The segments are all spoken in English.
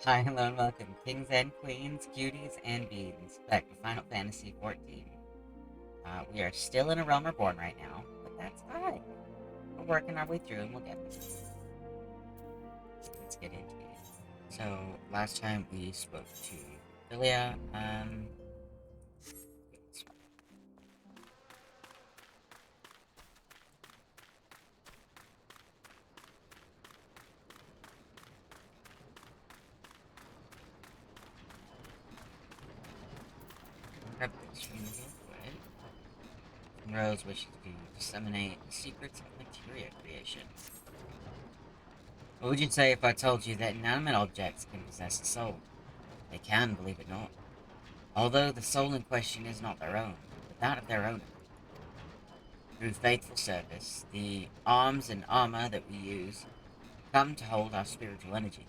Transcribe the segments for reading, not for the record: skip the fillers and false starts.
Hi, hello, and welcome, kings and queens, cuties and beans, back to Final Fantasy XIV. We are still in a realm reborn right now, but that's fine. We're working our way through and we'll get there. Let's get into it. So, last time we spoke to Philia, grab this from real quick. Rose wishes to disseminate the secrets of materia creation. What would you say if I told you that inanimate objects can possess a soul? They can, believe it or not. Although the soul in question is not their own, but that of their owner. Through faithful service, the arms and armor that we use come to hold our spiritual energy.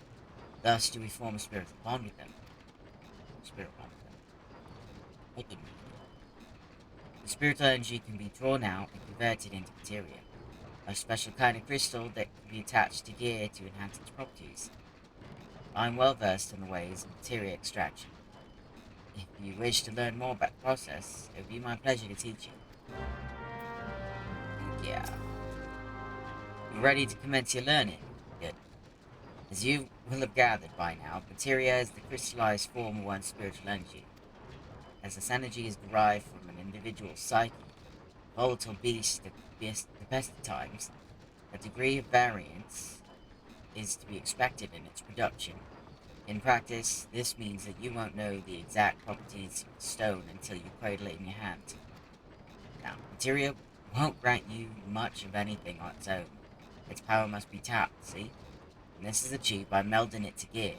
Thus do we form a spiritual bond with them. Spirit bond with them. I didn't mean it. The spiritual energy can be drawn out and converted into materia, a special kind of crystal that can be attached to gear to enhance its properties. I am well versed in the ways of materia extraction. If you wish to learn more about the process, it would be my pleasure to teach you. Yeah. You ready to commence your learning? Good. As you will have gathered by now, materia is the crystallized form of one's spiritual energy. As this energy is derived from an individual's psyche, volatile beast at the best of times, a degree of variance is to be expected in its production. In practice, this means that you won't know the exact properties of the stone until you cradle it in your hand. Now, materia won't grant you much of anything on its own. Its power must be tapped, see? And this is achieved by melding it to gear.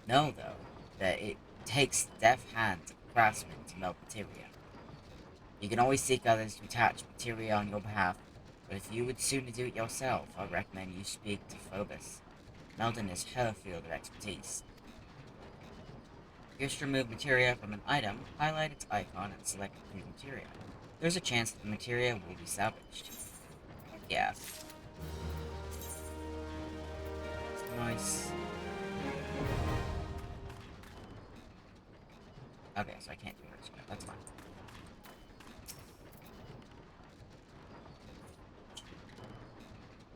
Know, though, that it takes the deft hand of a craftsman to meld materia. You can always seek others to attach materia on your behalf, but if you would sooner do it yourself, I recommend you speak to Phobos. Melding is her field of expertise. If you wish to remove materia from an item, highlight its icon and select Remove Materia. There's a chance that the materia will be salvaged. Yeah. Nice. Okay, so I can't do it. That's fine.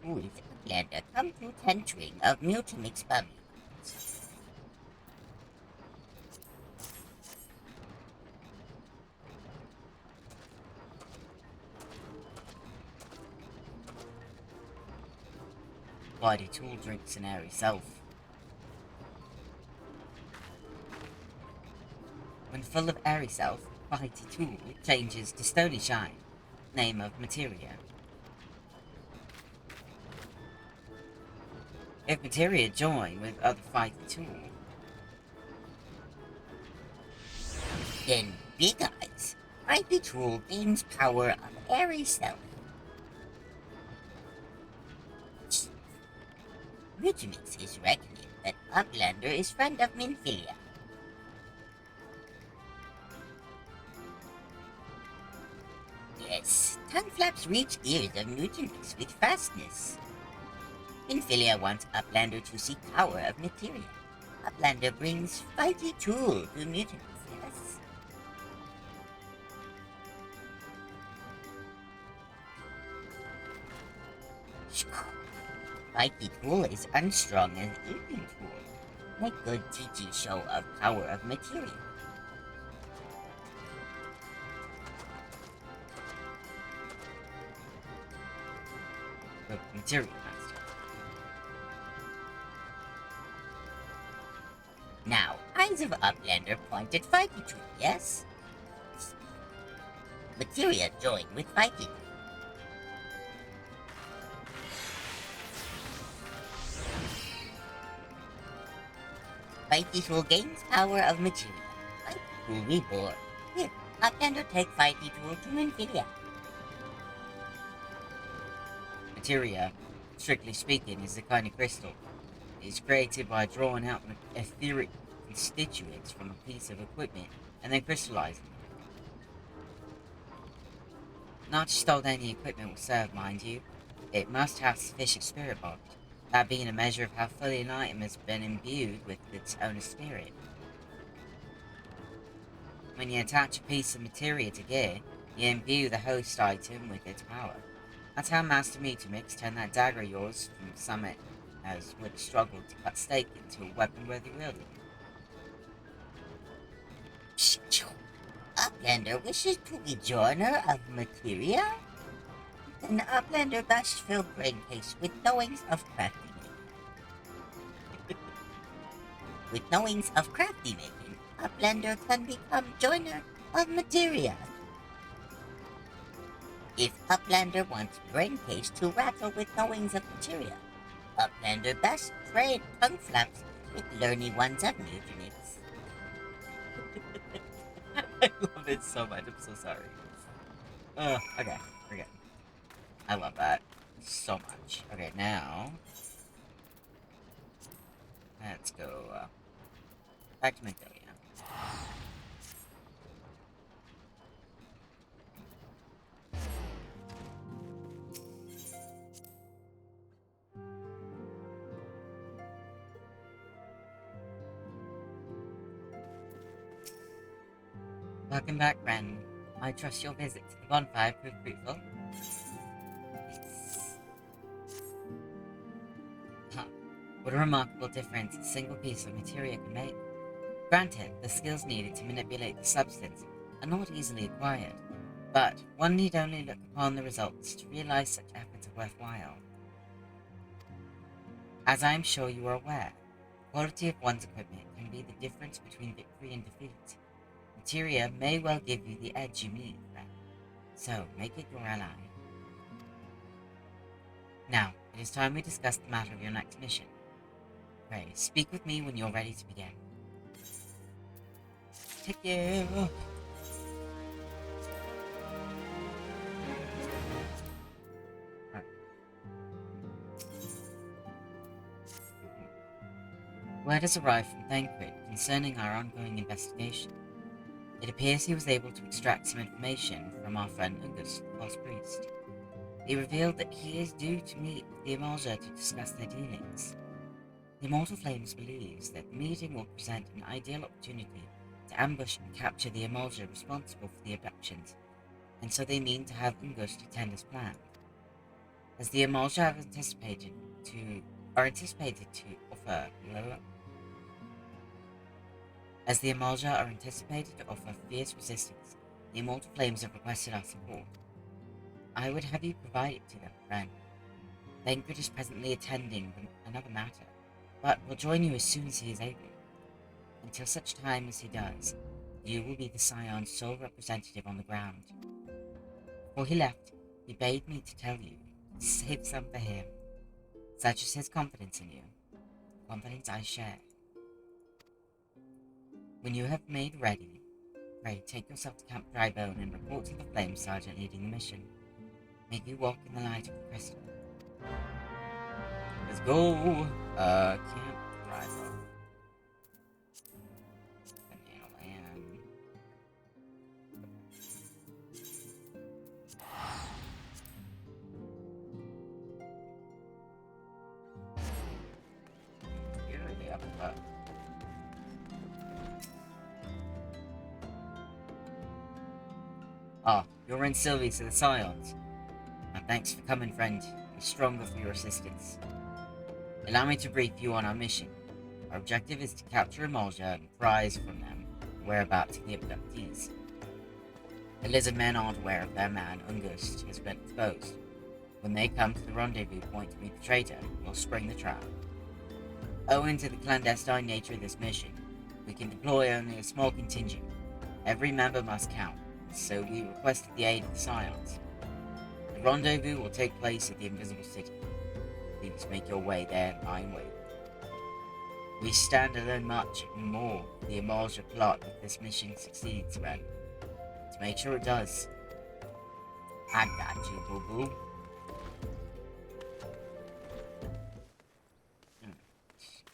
With Outlander come to tentering of mutant experiments. Body tool drinks an airy self. When full of airy self, Mighty Tool changes to Stony Shine, name of materia. If materia join with other Mighty Tool, then Big Eyes, Mighty Tool gains power of airy self. Mutinix is reckoning that Uplander is friend of Minfilia. Yes, tongue flaps reach ears of Mutinix with fastness. Minfilia wants Uplander to seek power of materia. Uplander brings Fighty Tool to Mutinix, yes? Fighty Tool is unstrung as Eating Tool. Make good TG show of power of materia. The Material Master. Now, eyes of Uplander point at Fighty Tool, yes? Materia join with Fighty Tool. Fighty Tool gains power of materia. Fighty Tool reborn. Here, Uplander take Fighty Tool to Minfilia. Materia, strictly speaking, is a kind of crystal. It is created by drawing out etheric constituents from a piece of equipment and then crystallizing them. Not just all any equipment will serve, mind you. It must have sufficient spirit bond. that being a measure of how fully an item has been imbued with its owner's spirit. When you attach a piece of materia to gear, you imbue the host item with its power. That's how Master Mutamix turned that dagger of yours from Summit as would struggle to cut steak into a weapon-worthy wielding. Uplander wishes to be joiner of materia? An Uplander must fill brain case with knowings of crafty making. With knowings of crafty making, Uplander can become joiner of materia. If Uplander wants brain case to rattle with knowings of materia, Uplander best trade tongue flaps with learny ones of Mutinix. I love it so much, I'm so sorry. Okay, we're good. I love that so much. Okay, now let's go back to Magnolia. Welcome back, friend. I trust your visit to the bonfire proved fruitful. Yes. Huh. What a remarkable difference a single piece of materia can make. Granted, the skills needed to manipulate the substance are not easily acquired, but one need only look upon the results to realize such efforts are worthwhile. As I am sure you are aware, the quality of one's equipment can be the difference between victory and defeat. Materia may well give you the edge you need, then, so make it your ally. Now, it is time we discuss the matter of your next mission. Pray, speak with me when you're ready to begin. Take you! Word has arrived from Thancred concerning our ongoing investigation. It appears he was able to extract some information from our friend Ungus, the false priest. He revealed that he is due to meet with the Eorzea to discuss their dealings. The Immortal Flames believes that the meeting will present an ideal opportunity to ambush and capture the Eorzea responsible for the abductions, and so they mean to have Ungus attend as planned. As the Eorzea are anticipated to offer fierce resistance, the Immortal Flames have requested our support. I would have you provide it to them, friend. Thancred is presently attending another matter, but will join you as soon as he is able. Until such time as he does, you will be the Scion's sole representative on the ground. Before he left, he bade me to tell you to save some for him. Such is his confidence in you, confidence I share. When you have made ready, pray take yourself to Camp Drybone and report to the Flame Sergeant leading the mission. May you walk in the light of the crystal. Let's go! Camp Drybone. Banana Land. You're really up above. Ah, you're in Sylvie's of the Scions. And thanks for coming, friend. We're stronger for your assistance. Allow me to brief you on our mission. Our objective is to capture Eorzea and prize from them the whereabouts of the abductees. The lizard men aren't aware of their man, Ungust, has been exposed. When they come to the rendezvous point to meet the traitor, we'll spring the trap. Owing to the clandestine nature of this mission, we can deploy only a small contingent. Every member must count, so we requested the aid of the Scions. The rendezvous will take place at the Invisible City. Please make your way there and I wait. We stand to learn much more of the Eorzea plot if this mission succeeds, Ren. To make sure it does. I got you, boo-boo. Go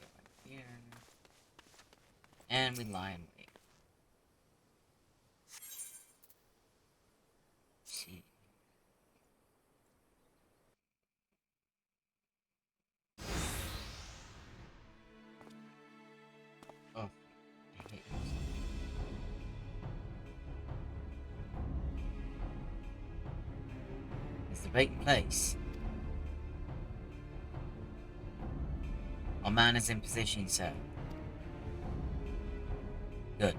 right here. And we lie in wait. See. taking place. Our man is in position, sir. Good.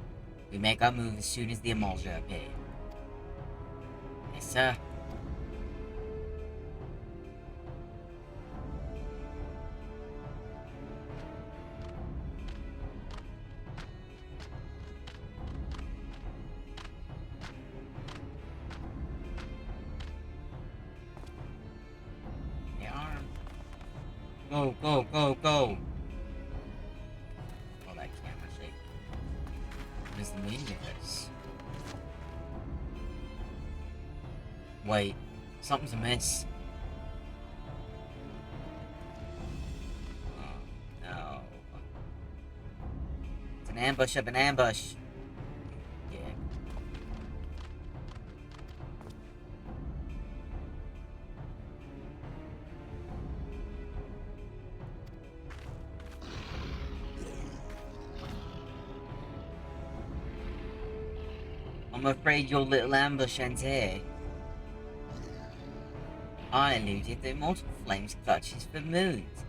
We make our move as soon as the Eorzea appear. Yes, sir. They are. Go, go, go, go! Oh, that camera shake. What is the meaning of this? Wait, something's amiss. Oh, no. It's an ambush of an ambush. Yeah. I'm afraid your little ambush ends here. I eluded the immortal flame's clutches for moons,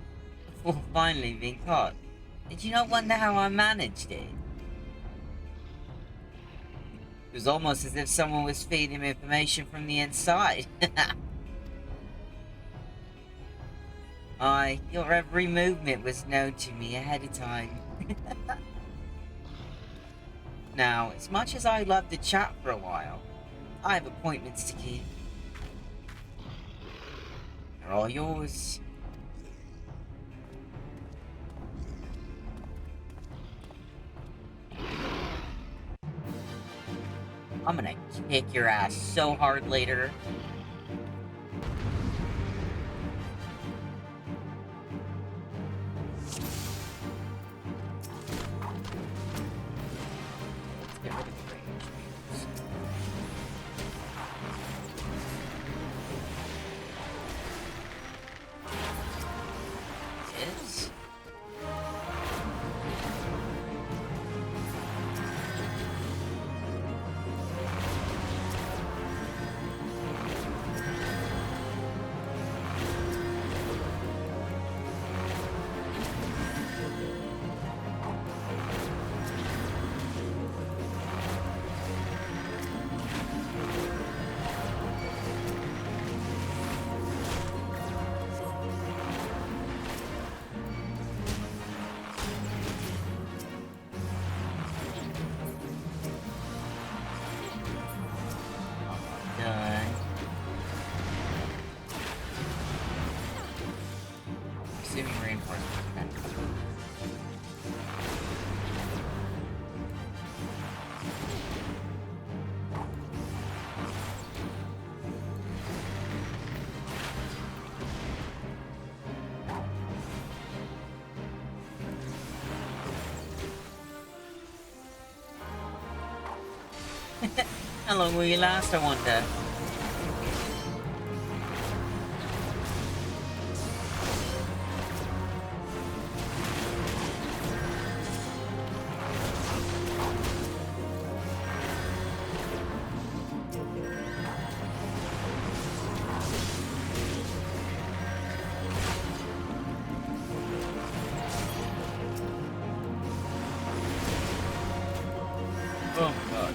before finally being caught. Did you not wonder how I managed it? It was almost as if someone was feeding him information from the inside. Your every movement was known to me ahead of time. Now, as much as I'd love to chat for a while, I have appointments to keep. They're all yours. I'm gonna kick your ass so hard later. Let's get rid of the range moves. Is? Done. Assuming reinforcements. How long will you last, I wonder? Oh god.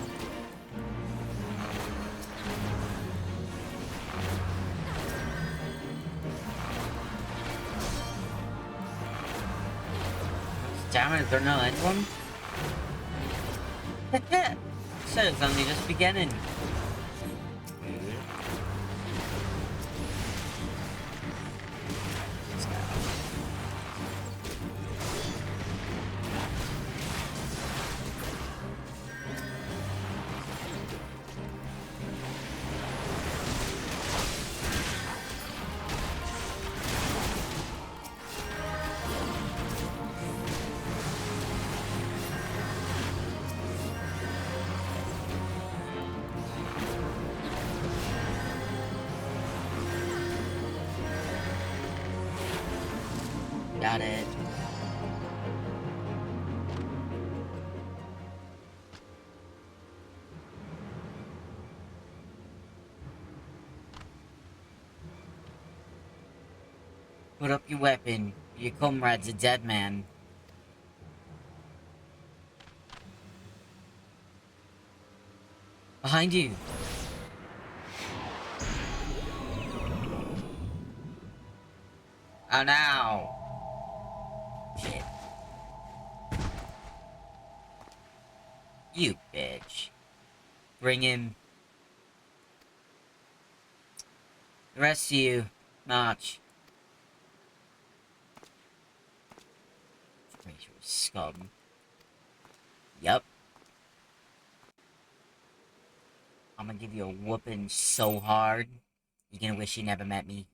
Damn it, they're not end one? So it's only just beginning. Got it. Put up your weapon. Your comrade's a dead man. Behind you. Oh, no. Shit. You bitch. Bring him. The rest of you, march. Pretty sure scum. Yup. I'm gonna give you a whooping so hard, you're gonna wish you never met me.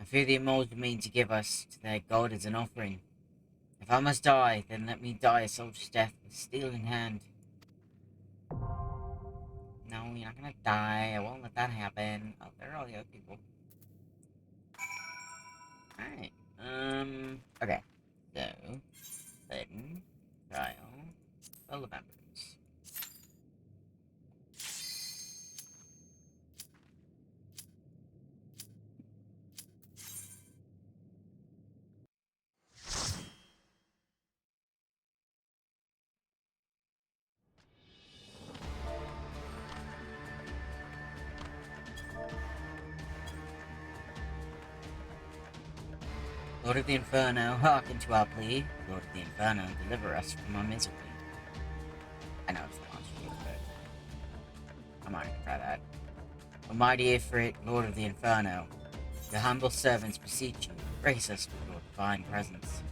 I fear the immortals mean to give us to their god as an offering. If I must die, then let me die a soldier's death with steel in hand. No, you're not gonna die. I won't let that happen. Oh, there are all the other people. Alright. Okay. So, then, trial, well, the members. Lord of the Inferno, hearken to our plea. Lord of the Inferno, deliver us from our misery. I know it's the launch field, but I'm not gonna try that. Almighty Ifrit, Lord of the Inferno, your humble servants beseech you, grace us with your divine presence.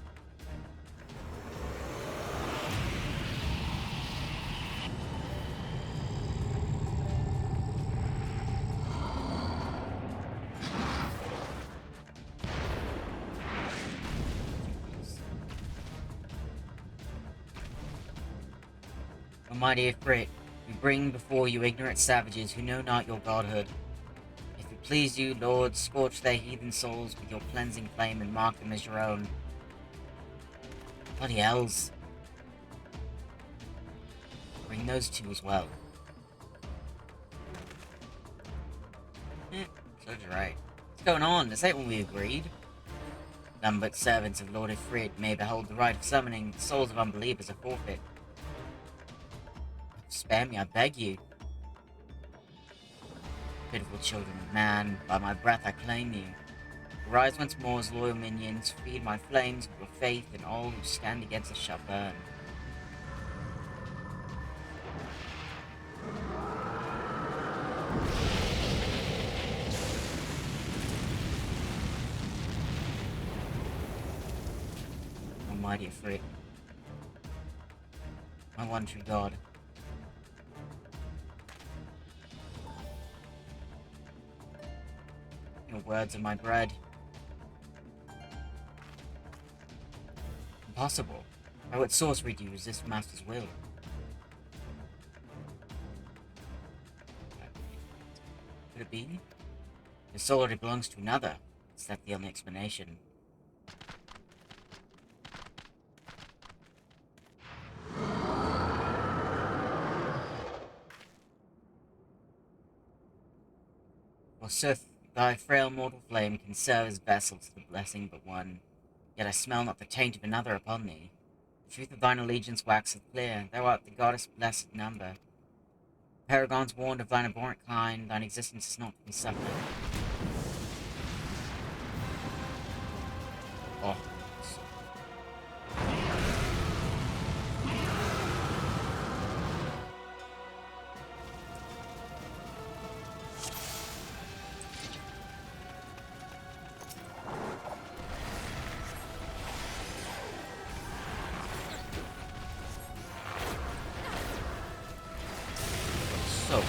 Almighty Ifrit, we bring before you ignorant savages who know not your godhood. If it please you, Lord, scorch their heathen souls with your cleansing flame and mark them as your own. Bloody hells. Bring those two as well. Serves you right. What's going on? This ain't what we agreed. None but servants of Lord Ifrit may behold the right of summoning the souls of unbelievers a forfeit. Spare me, I beg you. Pitiful children of man, by my breath I claim you. Rise once more as loyal minions, feed my flames with your faith, and all who stand against us shall burn. Almighty Ifrit, my one true God. Your words are my bread. Impossible. By what sorcery do you resist Master's will? Could it be? Your soul already belongs to another. Is that the only explanation? Forsooth, thy frail mortal flame can serve as vessel to the blessing but one. Yet I smell not the taint of another upon thee. The truth of thine allegiance waxeth clear. Thou art the goddess blessed number. Paragons warned of thine abhorrent kind, thine existence is not to be suffered. Oh. So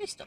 crystal.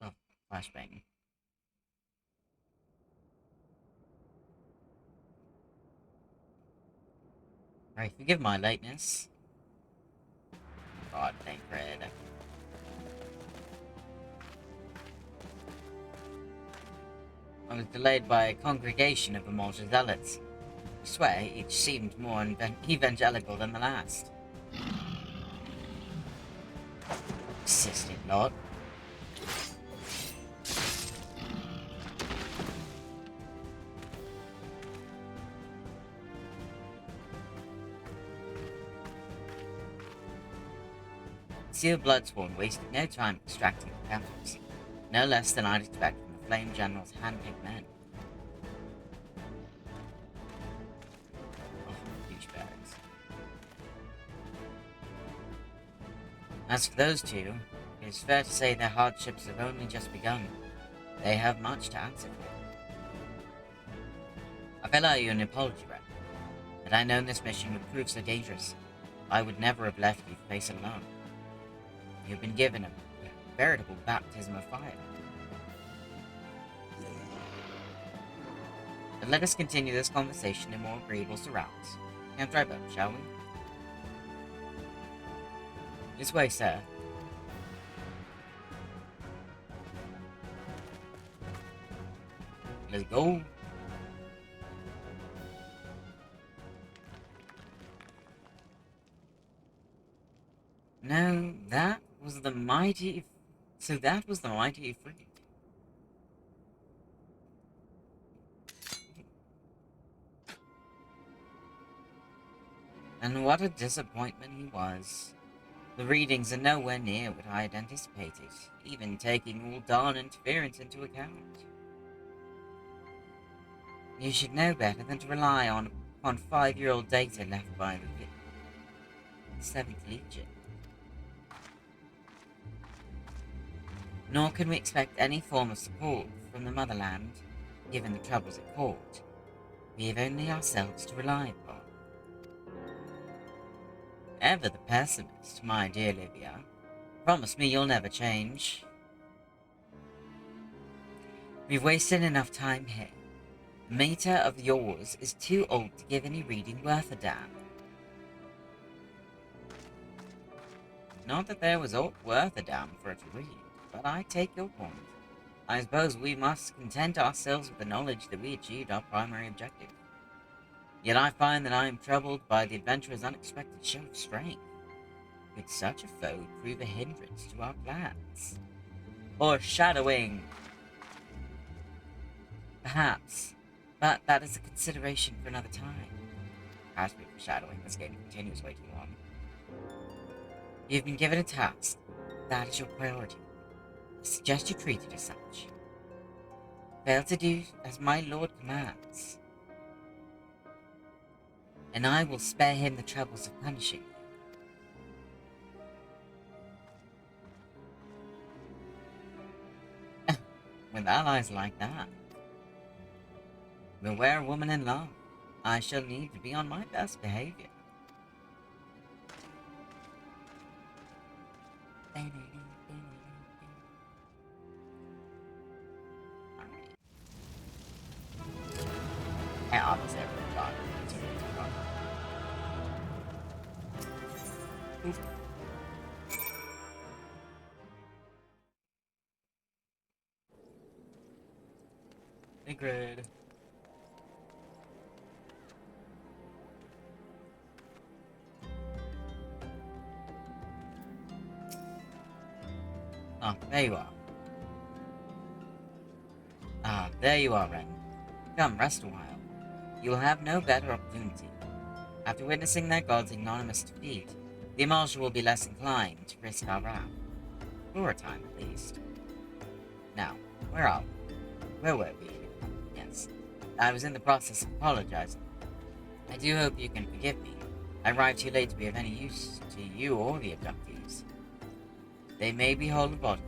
Oh, flashbang. Right, forgive my lateness. God, thank Red. I was delayed by a congregation of immortal zealots. I swear, each seemed more evangelical than the last. Persistent lot. Seal Bloodsworn wasted no time extracting the captives, no less than I'd expect from the Flame General's hand-picked men. Oh, douchebags. As for those two, it is fair to say their hardships have only just begun. They have much to answer for. I fell out you an apology, Red. Had I known this mission would prove so dangerous, I would never have left you to face it alone. You have been given a veritable baptism of fire. But let us continue this conversation in more agreeable surrounds. Camp Dryboat, shall we? This way, sir. Let's go. No, that was the mighty... So that was the mighty Ifrit. And what a disappointment he was. The readings are nowhere near what I had anticipated, even taking Ul'Dan interference into account. You should know better than to rely on 5-year-old data left by the 7th Legion. Nor can we expect any form of support from the motherland, given the troubles at court. We have only ourselves to rely upon. Ever the pessimist, my dear Livia. Promise me you'll never change. We've wasted enough time here. The meter of yours is too old to give any reading worth a damn. Not that there was aught worth a damn for it to read, but I take your point. I suppose we must content ourselves with the knowledge that we achieved our primary objective. Yet I find that I am troubled by the adventurer's unexpected show of strength. Could such a foe prove a hindrance to our plans? Foreshadowing! Perhaps, but that is a consideration for another time. As for foreshadowing, this game continues way too long. You've been given a task. That is your priority. I suggest you treat it as such. Fail to do as my lord commands, and I will spare him the troubles of punishing you. With allies like that, beware a woman in love. I shall need to be on my best behavior. I almost every time. Hey, Grid. Oh, there you are. Ah, there you are, Ren. Come, rest a while. you'll have no better opportunity. After witnessing their god's ignominious defeat, the Eorzea will be less inclined to risk our wrath. For a time, at least. Now, where are we? Where were we? Yes, I was in the process of apologizing. I do hope you can forgive me. I arrived too late to be of any use to you or the abductees. They may be whole of body,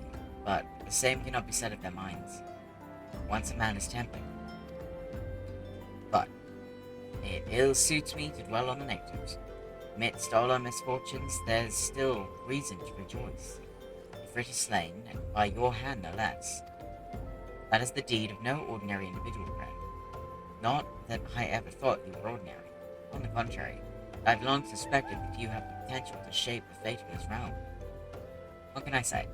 but the same cannot be said of their minds. Once a man is tempered. But it ill suits me to dwell on the negatives. Amidst all our misfortunes, there's still reason to rejoice. Ifrit is slain, and by your hand no less. That is the deed of no ordinary individual, friend. Not that I ever thought you were ordinary. On the contrary, I've long suspected that you have the potential to shape the fate of this realm. What can I say?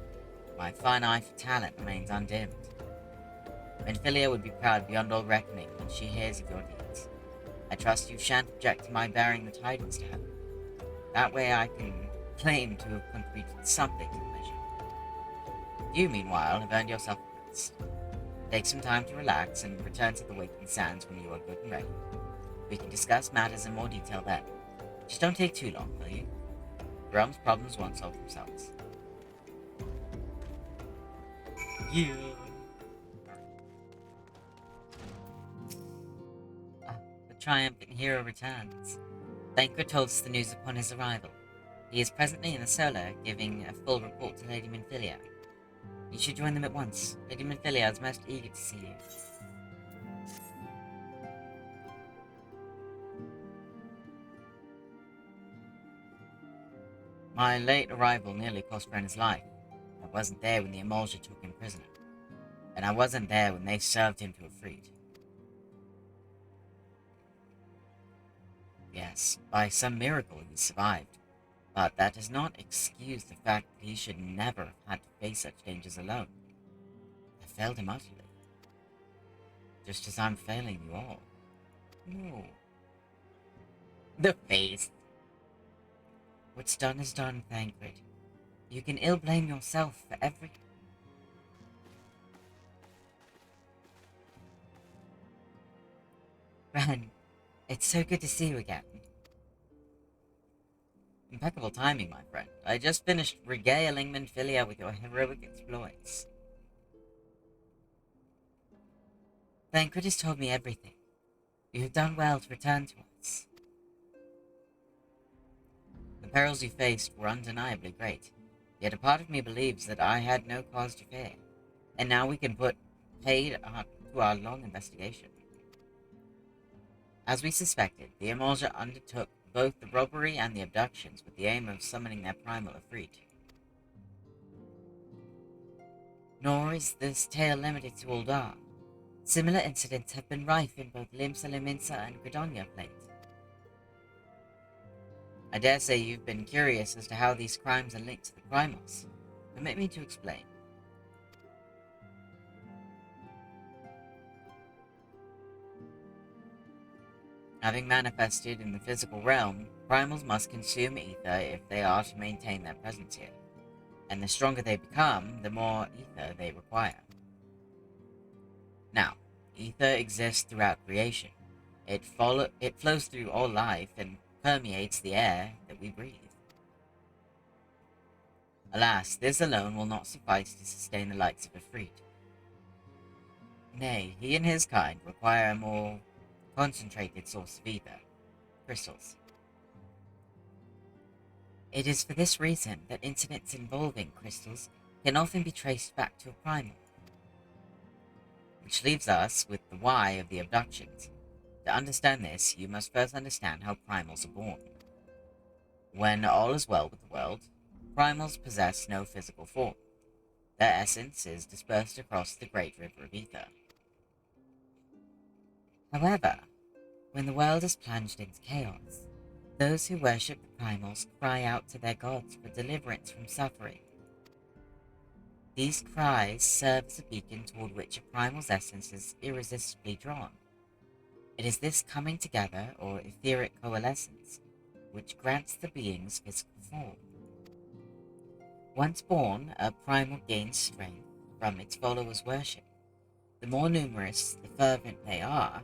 My fine eye for talent remains undimmed. Minfilia would be proud beyond all reckoning when she hears of your deeds. I trust you shan't object to my bearing the tidings to her. That way I can claim to have contributed something to the measure. You, meanwhile, have earned yourself a rest. Take some time to relax and return to the Waking Sands when you are good and ready. We can discuss matters in more detail then. Just don't take too long, will you? The realm's problems won't solve themselves. You. The triumphant hero returns. Banquo told us the news upon his arrival. He is presently in the Solar, giving a full report to Lady Minfilia. You should join them at once. Lady Minfilia is most eager to see you. My late arrival nearly cost Brenna's life. I wasn't there when the Eorzea took him prisoner. And I wasn't there when they served him to Ifrit. Yes, by some miracle he survived, but that does not excuse the fact that he should never have had to face such dangers alone. I failed him utterly. Just as I'm failing you all. No. The face. What's done is done, Thancred. You can ill blame yourself for every... Ren, it's so good to see you again. Impeccable timing, my friend. I just finished regaling Minfilia with your heroic exploits. Thancred has told me everything. You have done well to return to us. The perils you faced were undeniably great, yet a part of me believes that I had no cause to fear, and now we can put paid to our long investigation. As we suspected, the Eorzea undertook both the robbery and the abductions with the aim of summoning their primal Ifrit. Nor is this tale limited to Uldar. Similar incidents have been rife in both Limsa Liminsa and Gredonia Plate. I dare say you've been curious as to how these crimes are linked to the primals. Permit me to explain. Having manifested in the physical realm, primals must consume ether if they are to maintain their presence here, and the stronger they become, the more ether they require. Now, ether exists throughout creation. It flows through all life and permeates the air that we breathe. Alas, this alone will not suffice to sustain the likes of Ifrit. Nay, he and his kind require a more concentrated source of ether, crystals. It is for this reason that incidents involving crystals can often be traced back to a primal. Which leaves us with the why of the abductions. To understand this, you must first understand how primals are born. When all is well with the world, primals possess no physical form. Their essence is dispersed across the great river of ether. However, when the world is plunged into chaos, those who worship the primals cry out to their gods for deliverance from suffering. These cries serve as a beacon toward which a primal's essence is irresistibly drawn. It is this coming together, or etheric coalescence, which grants the being's physical form. Once born, a primal gains strength from its followers' worship. The more numerous, the fervent they are,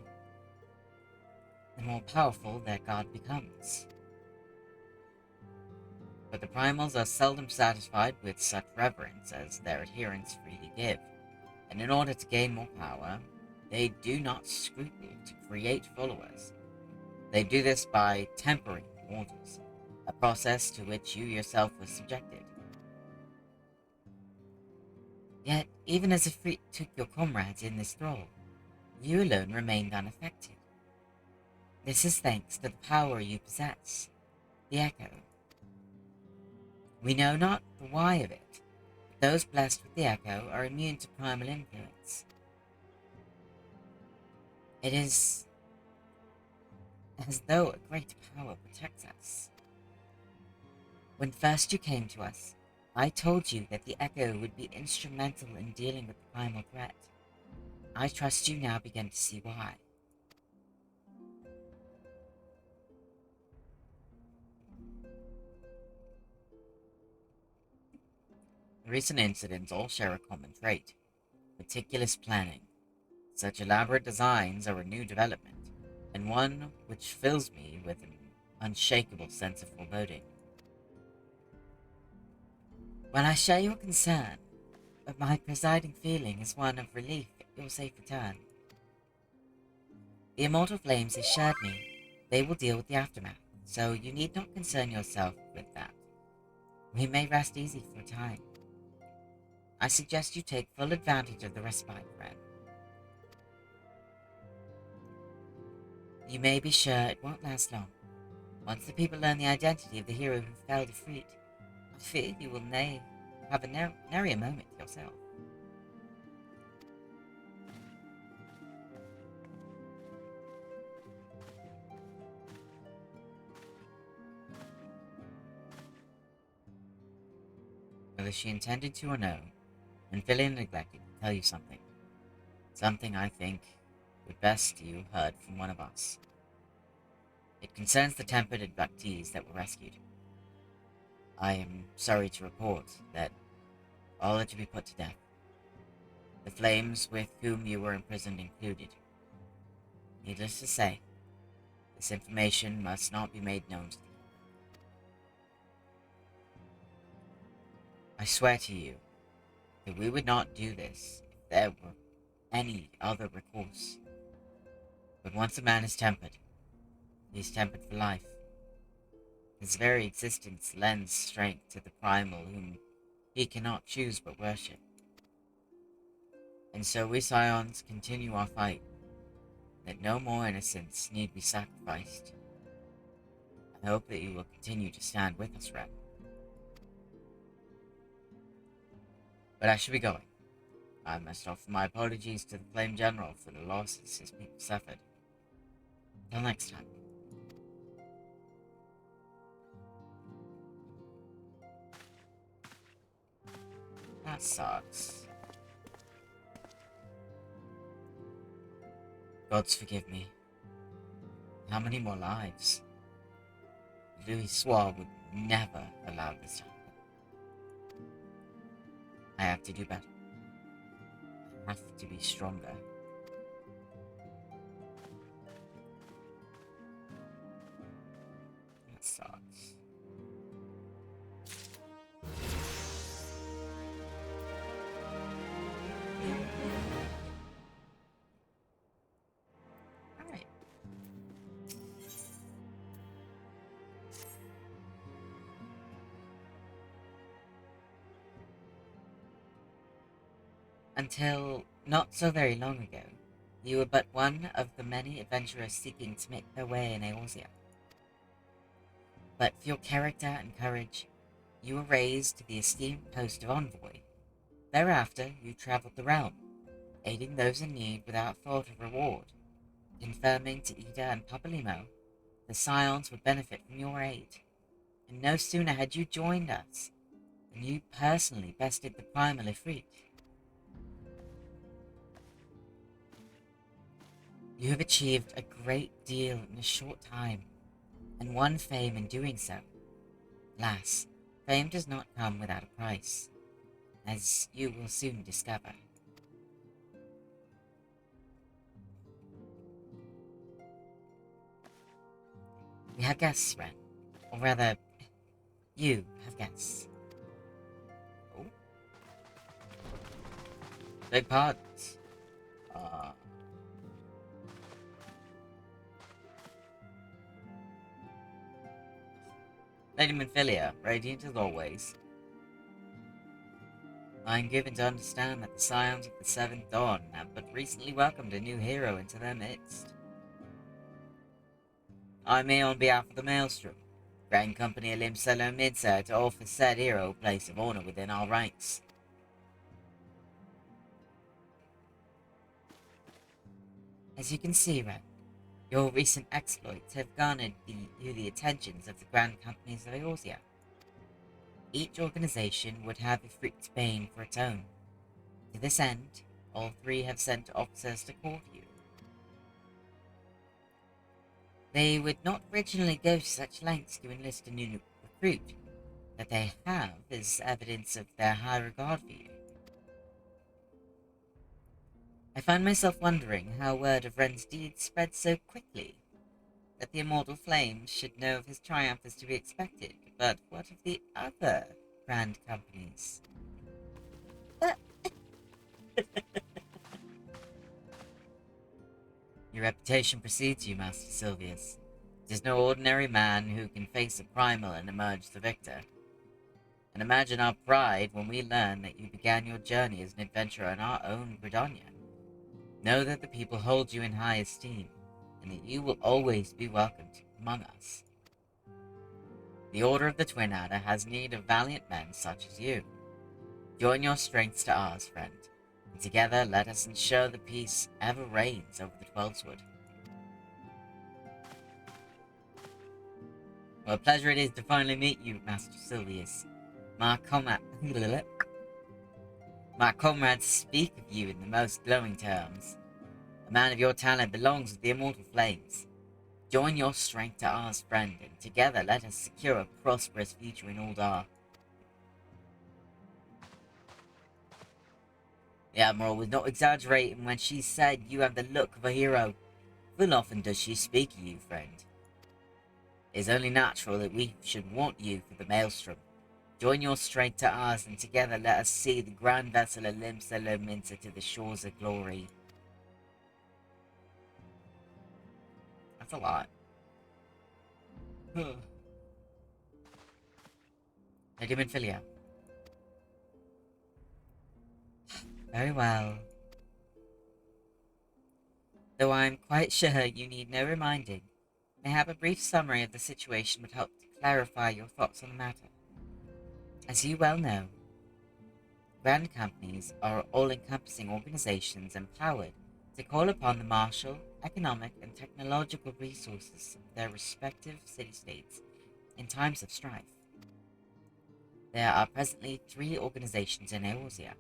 the more powerful their god becomes. But the primals are seldom satisfied with such reverence as their adherents freely give, and in order to gain more power, they do not scruple to create followers. They do this by tempering orders, a process to which you yourself were subjected. Yet, even as Ifrit took your comrades in this thrall, you alone remained unaffected. This is thanks to the power you possess, the Echo. We know not the why of it, but those blessed with the Echo are immune to primal influence. It is as though a great power protects us. When first you came to us, I told you that the Echo would be instrumental in dealing with the primal threat. I trust you now begin to see why. The recent incidents all share a common trait: meticulous planning. Such elaborate designs are a new development, and one which fills me with an unshakable sense of foreboding. While I share your concern, but my presiding feeling is one of relief at your safe return. The immortal flames assured me they will deal with the aftermath, so you need not concern yourself with that. We may rest easy for a time. I suggest you take full advantage of the respite, friend. You may be sure it won't last long. Once the people learn the identity of the hero who fell Ifrit, I fear you will have a nary a moment yourself. Whether she intended to or no, Ophelia neglected to tell you something. Something I think would best you heard from one of us. It concerns the tempered abductees that were rescued. I am sorry to report that all are to be put to death. The flames with whom you were imprisoned included. Needless to say, this information must not be made known to the Emperor. I swear to you that we would not do this if there were any other recourse. But once a man is tempered, he is tempered for life. His very existence lends strength to the primal whom he cannot choose but worship. And so we Scions continue our fight, that no more innocents need be sacrificed. I hope that you will continue to stand with us, Ren. But I should be going. I must offer my apologies to the Flame General for the losses his people suffered. Till next time. That sucks. Gods forgive me. How many more lives? Louis swore would never allow this to happen. I have to do better. I have to be stronger. That sucks. Alright. Until not so very long ago, you were but one of the many adventurers seeking to make their way in Eorzea. But for your character and courage, you were raised to the esteemed post of envoy. Thereafter, you travelled the realm, aiding those in need without thought of reward, confirming to Ida and Papalimo the Scions would benefit from your aid. And no sooner had you joined us than you personally bested the primal Ifrit. You have achieved a great deal in a short time, and won fame in doing so. Alas, fame does not come without a price, as you will soon discover. We have guests, Ren. Or rather, you have guests. Oh? Big pardons. Lady Minfilia, radiant as always. I am given to understand that the Scions of the Seventh Dawn have but recently welcomed a new hero into their midst. I am here on behalf of the Maelstrom, Grand Company of Limselo Midsa, to offer said hero a place of honor within our ranks. As you can see, Ren, your recent exploits have garnered you the attentions of the Grand Companies of Eorzea. Each organization would have a fruit bane for its own. To this end, all three have sent officers to court you. They would not originally go to such lengths to enlist a new recruit. That they have is evidence of their high regard for you. I find myself wondering how word of Ren's deeds spread so quickly. That the immortal flames should know of his triumph is to be expected, but what of the other grand companies? Your reputation precedes you, Master Sylvius. It is no ordinary man who can face a primal and emerge the victor. And imagine our pride when we learn that you began your journey as an adventurer in our own Britannia. Know that the people hold you in high esteem, and that you will always be welcomed among us. The Order of the Twin Adder has need of valiant men such as you. Join your strengths to ours, friend, and together let us ensure the peace ever reigns over the Twelveswood. What a pleasure it is to finally meet you, Master Sylvius. My comrades speak of you in the most glowing terms. A man of your talent belongs with the immortal flames. Join your strength to ours, friend, and together let us secure a prosperous future in Uldar. The Admiral was not exaggerating when she said you have the look of a hero. Full often does she speak of you, friend. It is only natural that we should want you for the Maelstrom. Join your strength to ours, and together let us see the grand vessel of Limselo Minter to the shores of glory. That's a lot. Lady Minfilia. Very well. Though I am quite sure you need no reminding, mayhap a brief summary of the situation would help to clarify your thoughts on the matter. As you well know, grand companies are all-encompassing organizations empowered to call upon the martial, economic, and technological resources of their respective city-states in times of strife. There are presently 3 organizations in Eorzea: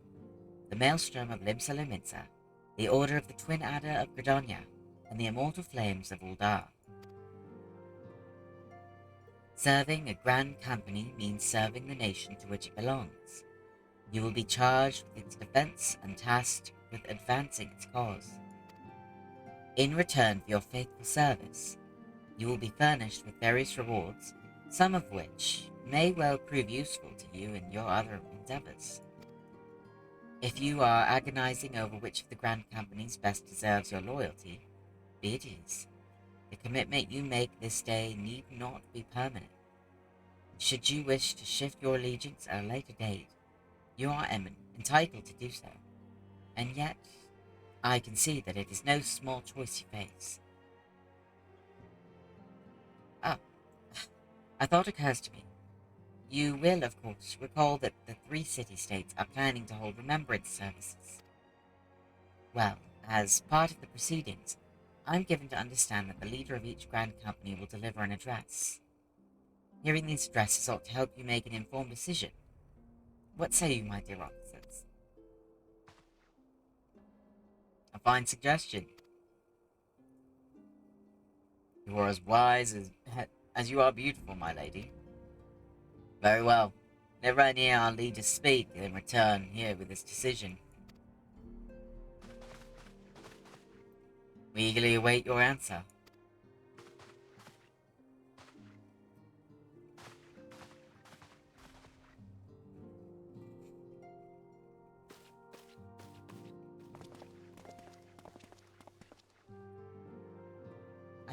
the Maelstrom of Limselo Minsa, the Order of the Twin Adder of Gradonia, and the Immortal Flames of Uldar. Serving a grand company means serving the nation to which it belongs. You will be charged with its defense and tasked with advancing its cause. In return for your faithful service, you will be furnished with various rewards, some of which may well prove useful to you in your other endeavors. If you are agonizing over which of the grand companies best deserves your loyalty, be it is. The commitment you make this day need not be permanent. Should you wish to shift your allegiance at a later date, you are entitled to do so. And yet, I can see that it is no small choice you face. Ah, a thought occurs to me. You will, of course, recall that the 3 city-states are planning to hold remembrance services. Well, as part of the proceedings, I'm given to understand that the leader of each grand company will deliver an address. Hearing these addresses ought to help you make an informed decision. What say you, my dear officers? A fine suggestion. You are as wise as you are beautiful, my lady. Very well. Let Rainier, our leader, speak, and return here with his decision. We eagerly await your answer.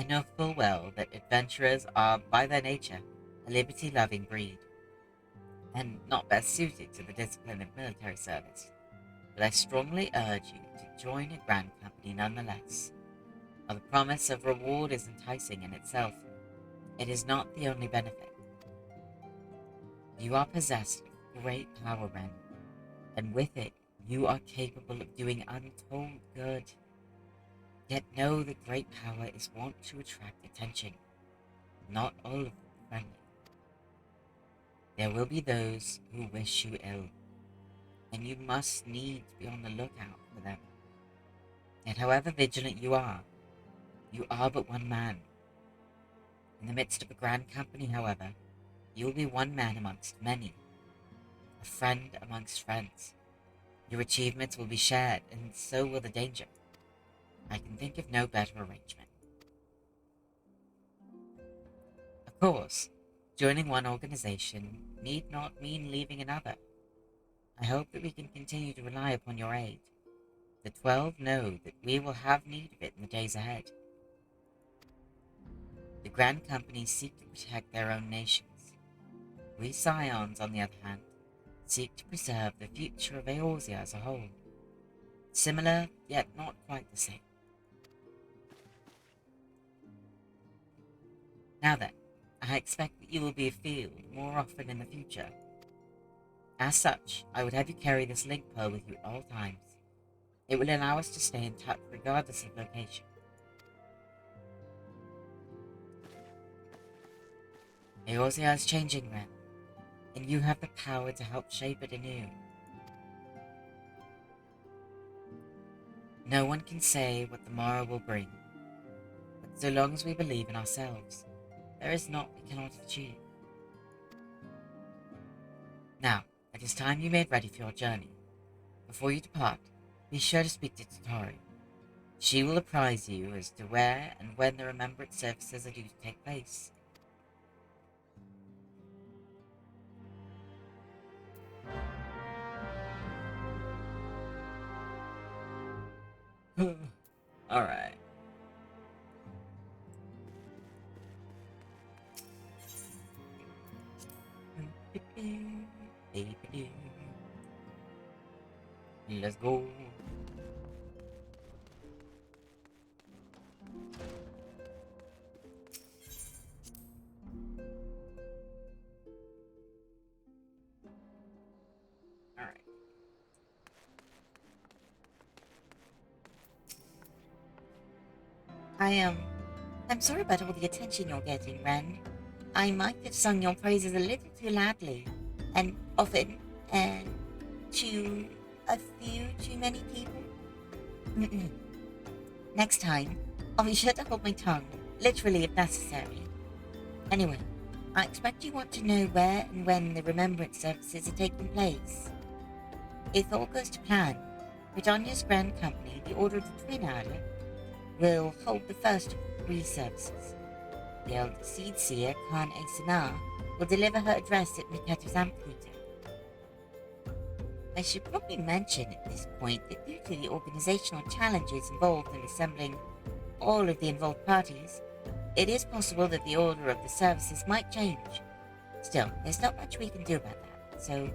I know full well that adventurers are, by their nature, a liberty-loving breed, and not best suited to the discipline of military service. But I strongly urge you to join a grand company nonetheless. While the promise of reward is enticing in itself, it is not the only benefit. You are possessed of great power, Ren, and with it, you are capable of doing untold good. Yet know that great power is wont to attract attention. Not all of them friendly. There will be those who wish you ill, and you must needs be on the lookout for them. Yet however vigilant you are but one man. In the midst of a grand company, however, you will be one man amongst many, a friend amongst friends. Your achievements will be shared, and so will the danger. I can think of no better arrangement. Of course, joining one organization need not mean leaving another. I hope that we can continue to rely upon your aid. The 12 know that we will have need of it in the days ahead. The Grand Companies seek to protect their own nations. We Scions, on the other hand, seek to preserve the future of Eorzea as a whole. Similar, yet not quite the same. Now then, I expect that you will be afield more often in the future. As such, I would have you carry this link pearl with you at all times. It will allow us to stay in touch regardless of location. Eorzea is changing, Ren, and you have the power to help shape it anew. No one can say what the morrow will bring, but so long as we believe in ourselves, there is naught we cannot achieve. Now, it is time you made ready for your journey. Before you depart, be sure to speak to Tatori. She will apprise you as to where and when the remembrance services are due to take place. Alright. Let's go. Alright. I'm sorry about all the attention you're getting, Ren. I might have sung your praises a little too loudly, and often, to a few too many people. Next time, I'll be sure to hold my tongue, literally if necessary. Anyway, I expect you want to know where and when the remembrance services are taking place. If all goes to plan, Britannia's Grand Company, the Order of the Twin Adder, will hold the first of the 3 services. The elder Seed Seer, Khan Asana, will deliver her address at Miketo's amphitheater. I should probably mention at this point that due to the organizational challenges involved in assembling all of the involved parties, it is possible that the order of the services might change. Still, there's not much we can do about that, so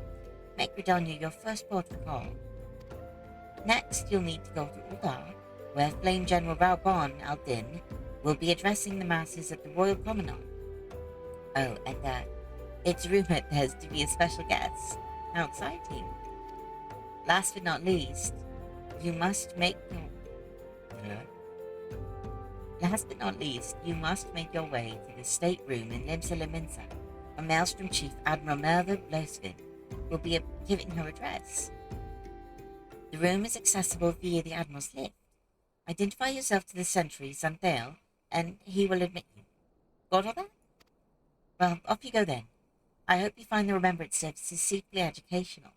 make Britannia your first port of call. Next, you'll need to go to Udar, where Flame General Reborn al-Din will be addressing the masses at the Royal Promenade. Oh, and it's rumored there's to be a special guest. How exciting. Last but not least, you must make your way to the stateroom in Limsa Liminsa, where Maelstrom Chief Admiral Merva Blosvin will be giving her address. The room is accessible via the Admiral's lift. Identify yourself to the sentry, Santale, and he will admit you. Got all that? Well, off you go then. I hope you find the remembrance services suitably educational.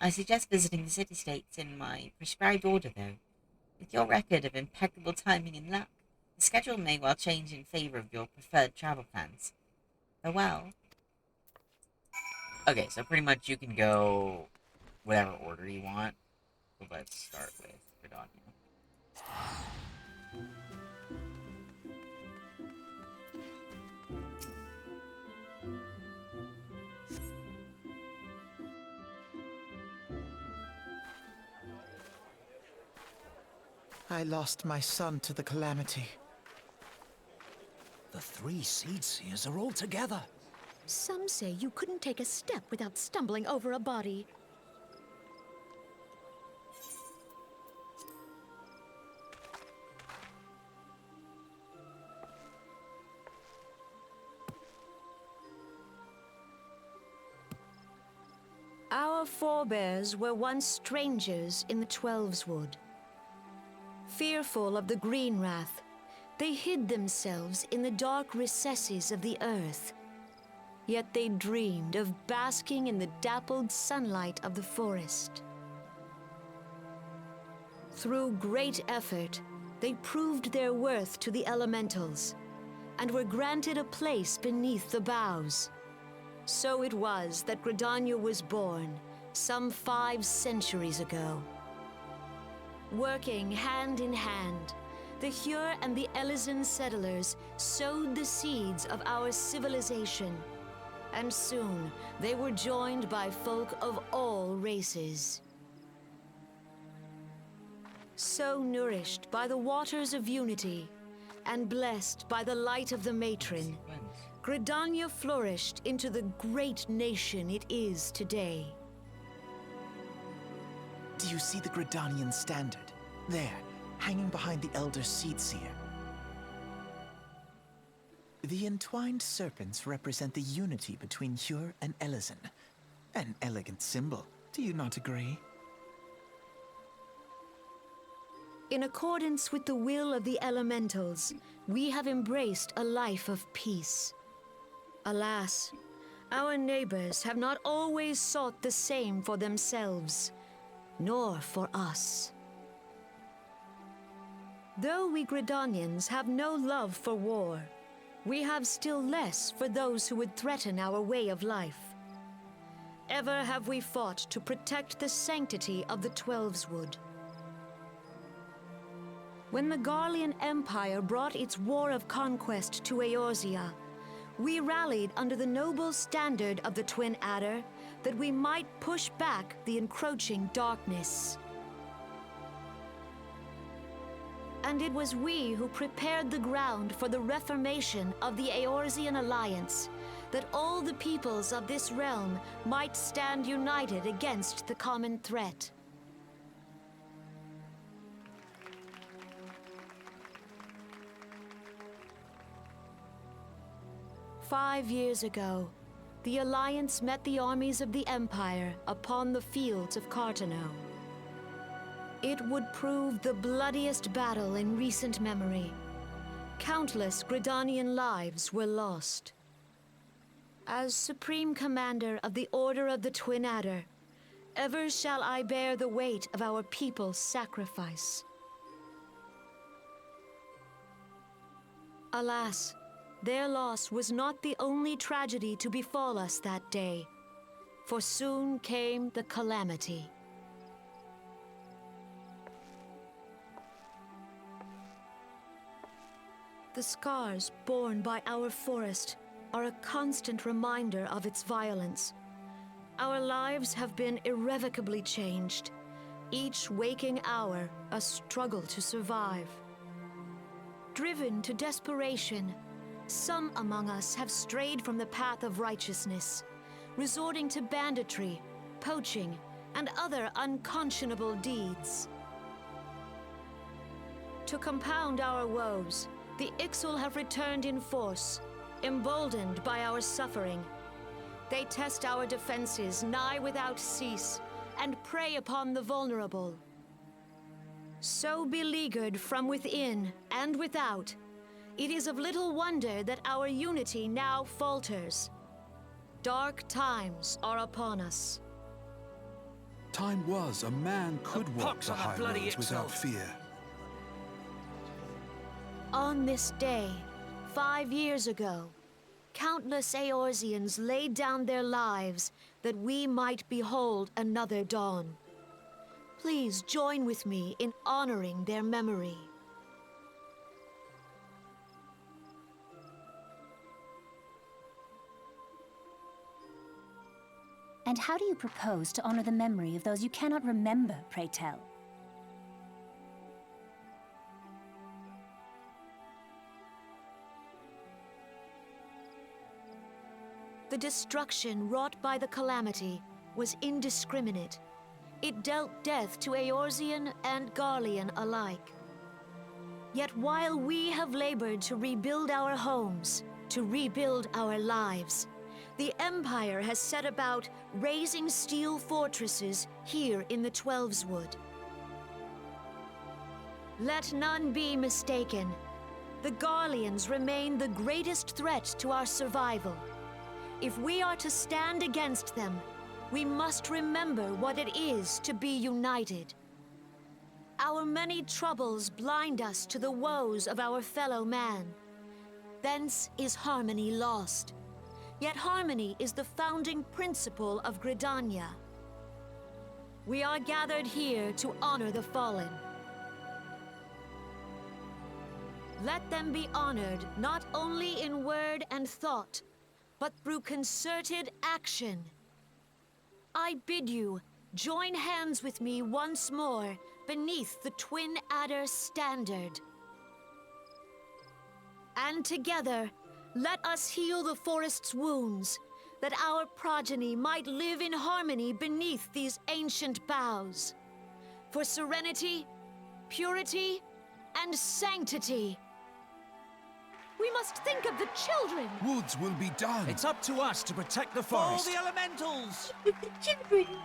I suggest visiting the city-states in my prescribed order, though. With your record of impeccable timing and luck, the schedule may well change in favor of your preferred travel plans. Farewell. Okay, so pretty much you can go whatever order you want. So let's start with Britannia. I lost my son to the calamity. The three Seed Seers are all together. Some say you couldn't take a step without stumbling over a body. Our forebears were once strangers in the Twelveswood. Fearful of the Green Wrath, they hid themselves in the dark recesses of the earth. Yet they dreamed of basking in the dappled sunlight of the forest. Through great effort, they proved their worth to the elementals, and were granted a place beneath the boughs. So it was that Gridania was born, some 5 centuries ago. Working hand in hand, the Hyur and the Elysian settlers sowed the seeds of our civilization, and soon they were joined by folk of all races. So nourished by the waters of unity, and blessed by the light of the matron, Gridania flourished into the great nation it is today. Do you see the Gridanian standard? There, hanging behind the Elder Seed Seer. The entwined serpents represent the unity between Hyur and Elysian. An elegant symbol, do you not agree? In accordance with the will of the elementals, we have embraced a life of peace. Alas, our neighbors have not always sought the same for themselves, nor for us. Though we Gridanians have no love for war, we have still less for those who would threaten our way of life. Ever have we fought to protect the sanctity of the Twelveswood. When the Garlean Empire brought its war of conquest to Eorzea, we rallied under the noble standard of the Twin Adder that we might push back the encroaching darkness. And it was we who prepared the ground for the reformation of the Eorzean Alliance, that all the peoples of this realm might stand united against the common threat. "5 years ago, the Alliance met the armies of the Empire upon the fields of Cartano. It would prove the bloodiest battle in recent memory. Countless Gridanian lives were lost. As Supreme Commander of the Order of the Twin Adder, ever shall I bear the weight of our people's sacrifice. Alas, their loss was not the only tragedy to befall us that day, for soon came the calamity. The scars borne by our forest are a constant reminder of its violence. Our lives have been irrevocably changed, each waking hour a struggle to survive. Driven to desperation, some among us have strayed from the path of righteousness, resorting to banditry, poaching, and other unconscionable deeds. To compound our woes, the Ixal have returned in force, emboldened by our suffering. They test our defenses nigh without cease, and prey upon the vulnerable. So beleaguered from within and without, it is of little wonder that our unity now falters. Dark times are upon us. Time was a man could walk pox the on that high bloody roads without Ixal. fear. On this day, 5 years ago, countless Eorzeans laid down their lives that we might behold another dawn. Please join with me in honoring their memory. And how do you propose to honor the memory of those you cannot remember, pray tell? The destruction wrought by the calamity was indiscriminate. It dealt death to Eorzean and Garlean alike. Yet while we have labored to rebuild our homes, to rebuild our lives, the Empire has set about raising steel fortresses here in the Twelveswood. Let none be mistaken. The Garleans remain the greatest threat to our survival. If we are to stand against them, we must remember what it is to be united. Our many troubles blind us to the woes of our fellow man. Thence is harmony lost. Yet harmony is the founding principle of Gridania. We are gathered here to honor the fallen. Let them be honored not only in word and thought, but through concerted action. I bid you join hands with me once more beneath the Twin Adder standard. And together, let us heal the forest's wounds, that our progeny might live in harmony beneath these ancient boughs. For serenity, purity, and sanctity. We must think of the children! Woods will be done. It's up to us to protect the For all forest. the elementals! The children.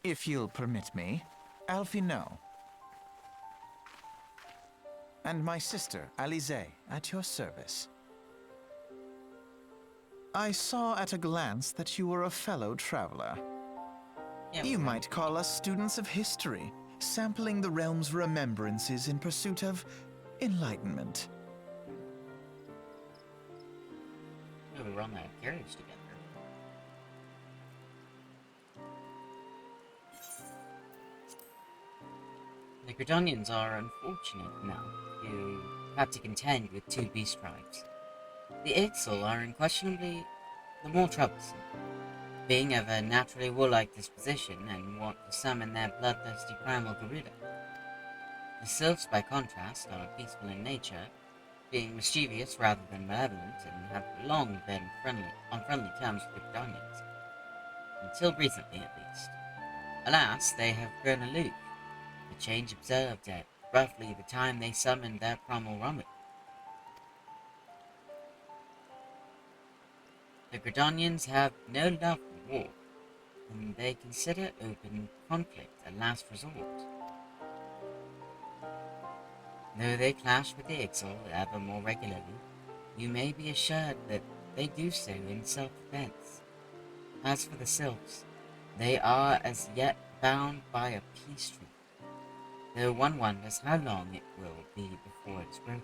If you'll permit me, Alfie no. And my sister, Alize, at your service. I saw at a glance that you were a fellow traveler. Yeah, You we're might call us students of history, sampling the realm's remembrances in pursuit of enlightenment. we were on that carriage together. The Gridonians are unfortunate now to have to contend with two beast tribes. The Ixal are unquestionably the more troublesome, being of a naturally warlike disposition and want to summon their bloodthirsty primal Garuda. The Sylphs, by contrast, are peaceful in nature, being mischievous rather than malevolent, and have long been on friendly terms with the Gridonians, until recently at least. Alas, they have grown aloof, a change observed at roughly the time they summoned their primal Rummet. The Gridonians have no love for war, and they consider open conflict a last resort. Though they clash with the Ixal ever more regularly, you may be assured that they do so in self-defense. As for the Sylphs, they are as yet bound by a peace treaty, though one wonders how long it will be before it is broken.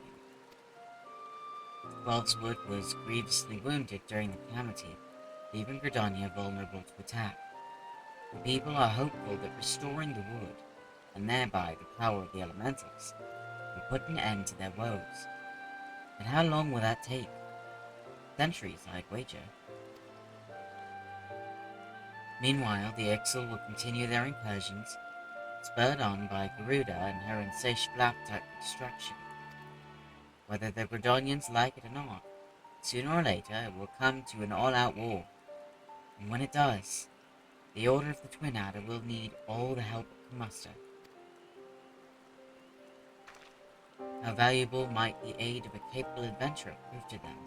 Twelveswood was grievously wounded during the calamity, leaving Gridonia vulnerable to attack. The people are hopeful that restoring the wood, and thereby the power of the elementals, will put an end to their woes. But how long will that take? Centuries, I'd wager. Meanwhile, the Ixal will continue their incursions, spurred on by Garuda and her insatiable appetite for destruction. Whether the Gridonians like it or not, sooner or later it will come to an all-out war. And when it does, the Order of the Twin Adder will need all the help it can muster. How valuable might the aid of a capable adventurer prove to them?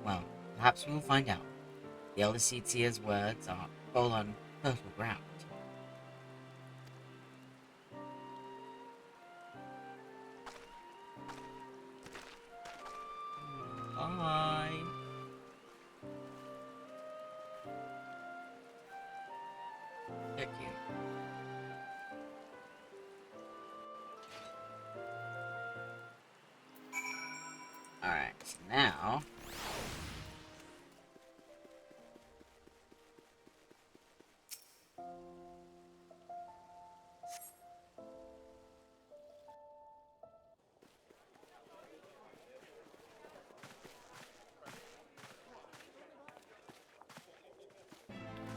Well, perhaps we will find out. The Elder Seedseer's words fall on fertile ground. Bye. Thank you. So now...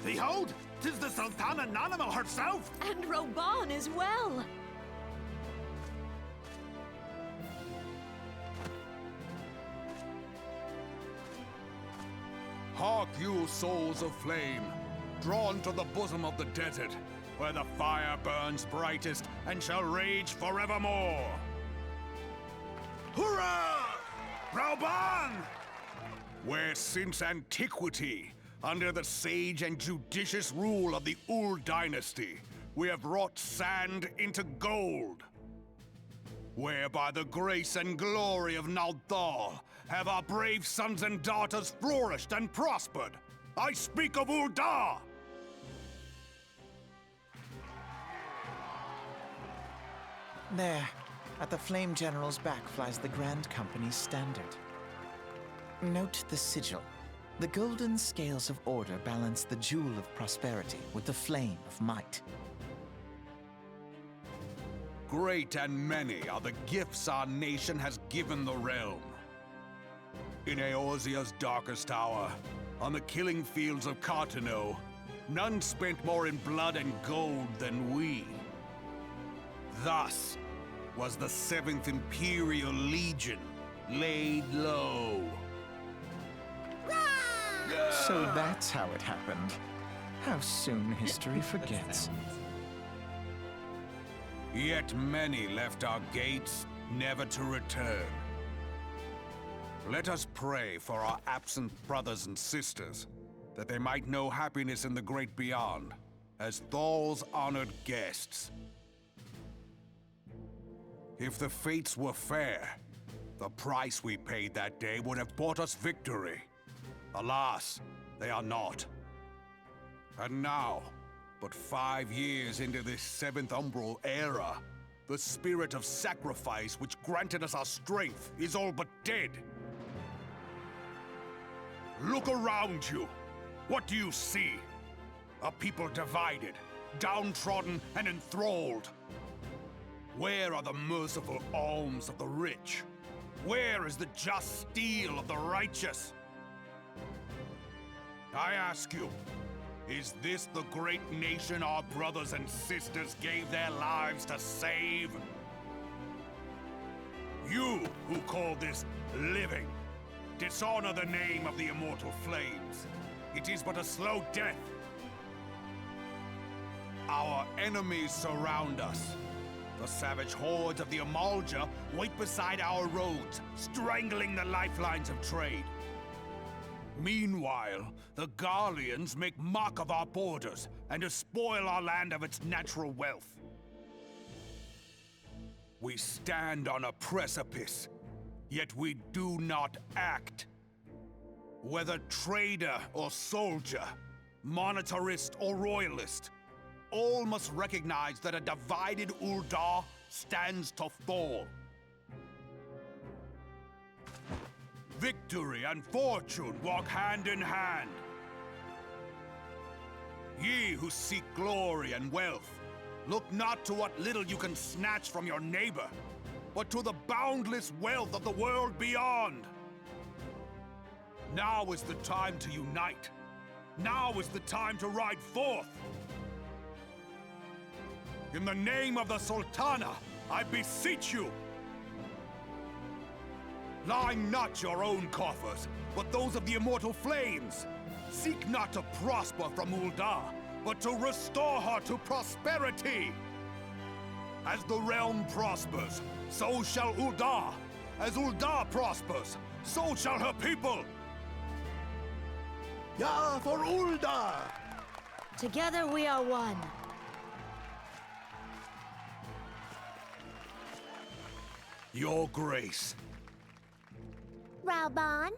Behold, 'tis the Sultana Nanimo herself! And Reborn as well! Hark you, souls of flame, drawn to the bosom of the desert, where the fire burns brightest and shall rage forevermore. Hurrah! Reborn! Where since antiquity, under the sage and judicious rule of the Ul dynasty, we have wrought sand into gold. Where by the grace and glory of Naldal have our brave sons and daughters flourished and prospered. I speak of Ul'dah! There, at the Flame General's back flies the Grand Company's standard. Note the sigil. The golden scales of order balance the jewel of prosperity with the flame of might. Great and many are the gifts our nation has given the realm. In Eorzea's darkest hour, on the killing fields of Cartano, none spent more in blood and gold than we. Thus was the 7th Imperial Legion laid low. So that's how it happened. How soon history forgets. Yet many left our gates, never to return. Let us pray for our absent brothers and sisters, that they might know happiness in the great beyond, as Thal's honored guests. If the fates were fair, the price we paid that day would have bought us victory. Alas, they are not. And now, but 5 years into this 7th Umbral era, the spirit of sacrifice which granted us our strength is all but dead. Look around you. What do you see? A people divided, downtrodden, and enthralled. Where are the merciful alms of the rich? Where is the just steel of the righteous? I ask you, is this the great nation our brothers and sisters gave their lives to save? You who call this living, dishonor the name of the immortal flames. It is but a slow death. Our enemies surround us. The savage hordes of the Amalja wait beside our roads, strangling the lifelines of trade. Meanwhile, the Garleans make mock of our borders and despoil our land of its natural wealth. We stand on a precipice, yet we do not act. Whether trader or soldier, monetarist or royalist, all must recognize that a divided Ul'dah stands to fall. Victory and fortune walk hand in hand. Ye who seek glory and wealth, look not to what little you can snatch from your neighbor, but to the boundless wealth of the world beyond. Now is the time to unite. Now is the time to ride forth. In the name of the Sultana, I beseech you. Line not your own coffers, but those of the immortal flames. Seek not to prosper from Ul'dah, but to restore her to prosperity. As the realm prospers, so shall Ul'dah. As Ul'dah prospers, so shall her people. Yeah, for Ul'dah! Together we are one. Your grace. Reborn?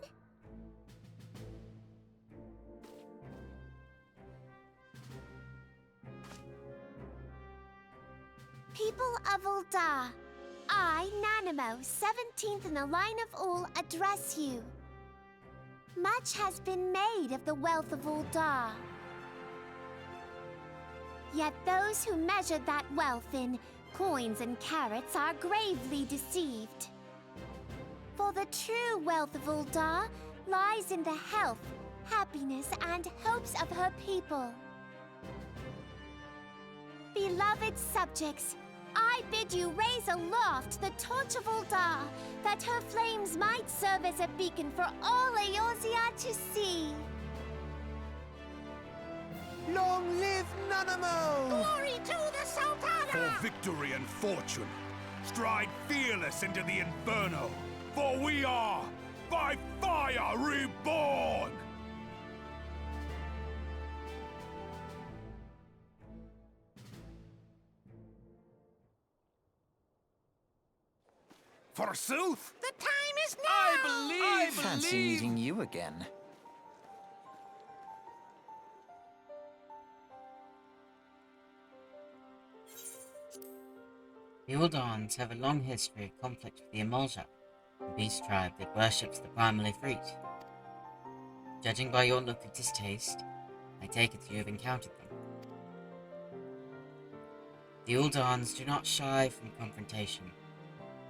People of Ul'dah, I I, Nanimo, 17th in the line of Ul, address you. Much has been made of the wealth of Uldar. Yet those who measured that wealth in coins and carats are gravely deceived. For the true wealth of Uldar lies in the health, happiness, and hopes of her people. Beloved subjects, I bid you raise aloft the torch of Uldar, that her flames might serve as a beacon for all Eorzea to see. Long live Nanamo! Glory to the Sultana! For victory and fortune, stride fearless into the Inferno, for we are, by fire, reborn! Forsooth? The time is now! I fancy meeting you again. The Uldans have a long history of conflict with the Eorzea, a beast tribe that worships the primal Ifrit. Judging by your look of distaste, I take it you have encountered them. The Uldans do not shy from confrontation.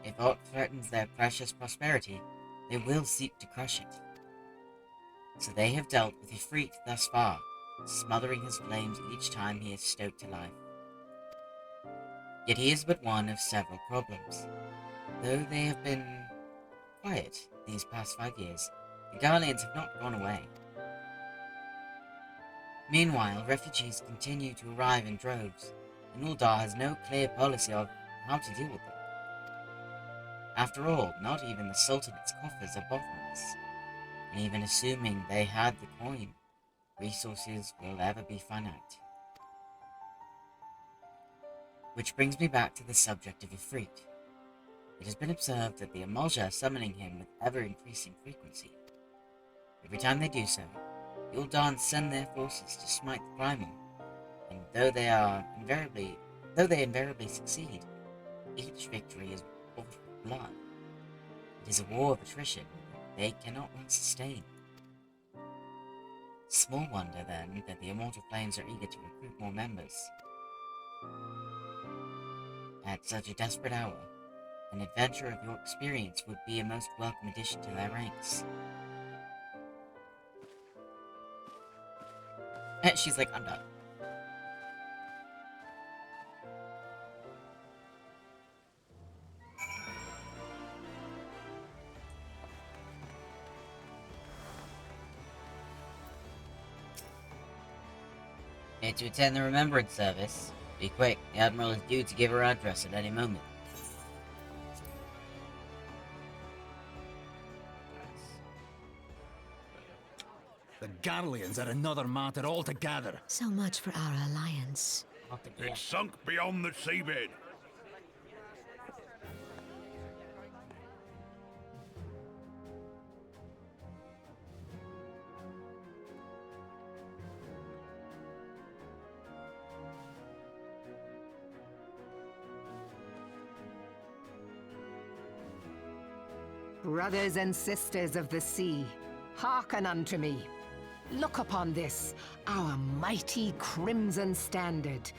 If aught threatens their precious prosperity, they will seek to crush it. So they have dealt with Ifrit thus far, smothering his flames each time he is stoked to life. Yet he is but one of several problems. Though they have been quiet these past 5 years, the Garleans have not gone away. Meanwhile, refugees continue to arrive in droves, and Uldar has no clear policy of how to deal with them. After all, not even the Sultanate's coffers are bottomless, and even assuming they had the coin, resources will ever be finite. Which brings me back to the subject of Ifrit. It has been observed that the Eorzea are summoning him with ever-increasing frequency. Every time they do so, the Uldans send their forces to smite the primal, and though they invariably succeed, each victory is bought with blood. It is a war of attrition that they cannot well sustain. Small wonder, then, that the Immortal Flames are eager to recruit more members. At such a desperate hour, an adventure of your experience would be a most welcome addition to their ranks. And she's like, I'm done. Need to attend the remembrance service. Be quick, the Admiral is due to give her address at any moment. The Garleans are another matter altogether. So much for our alliance. It's sunk beyond the seabed. Brothers and sisters of the sea, hearken unto me. Look upon this, our mighty crimson standard,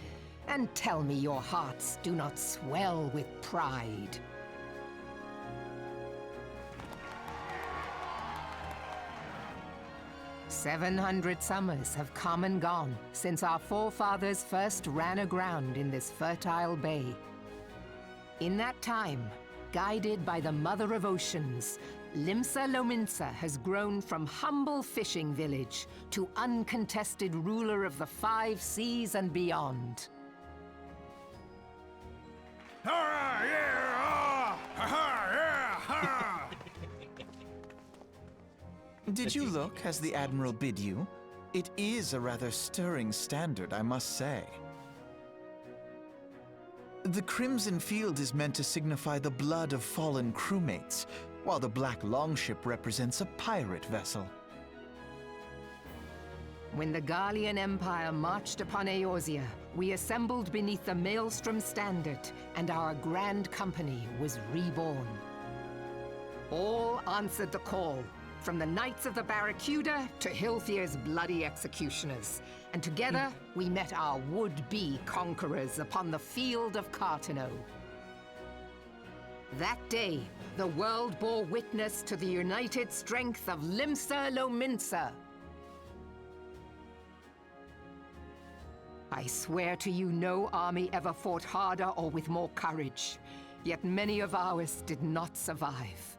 and tell me your hearts do not swell with pride. "700 summers have come and gone since our forefathers first ran aground in this fertile bay. In that time, guided by the Mother of Oceans, Limsa Lominsa has grown from humble fishing village to uncontested ruler of the 5 seas and beyond. Did you look as the Admiral bid you? It is a rather stirring standard, I must say. The Crimson Field is meant to signify the blood of fallen crewmates, while the Black Longship represents a pirate vessel. When the Garlean Empire marched upon Eorzea, we assembled beneath the Maelstrom standard, and our grand company was reborn. All answered the call, from the Knights of the Barracuda to Hilthier's bloody executioners, and together we met our would-be conquerors upon the field of Cartano. That day, the world bore witness to the united strength of Limsa Lominsa. I swear to you, no army ever fought harder or with more courage, yet many of ours did not survive.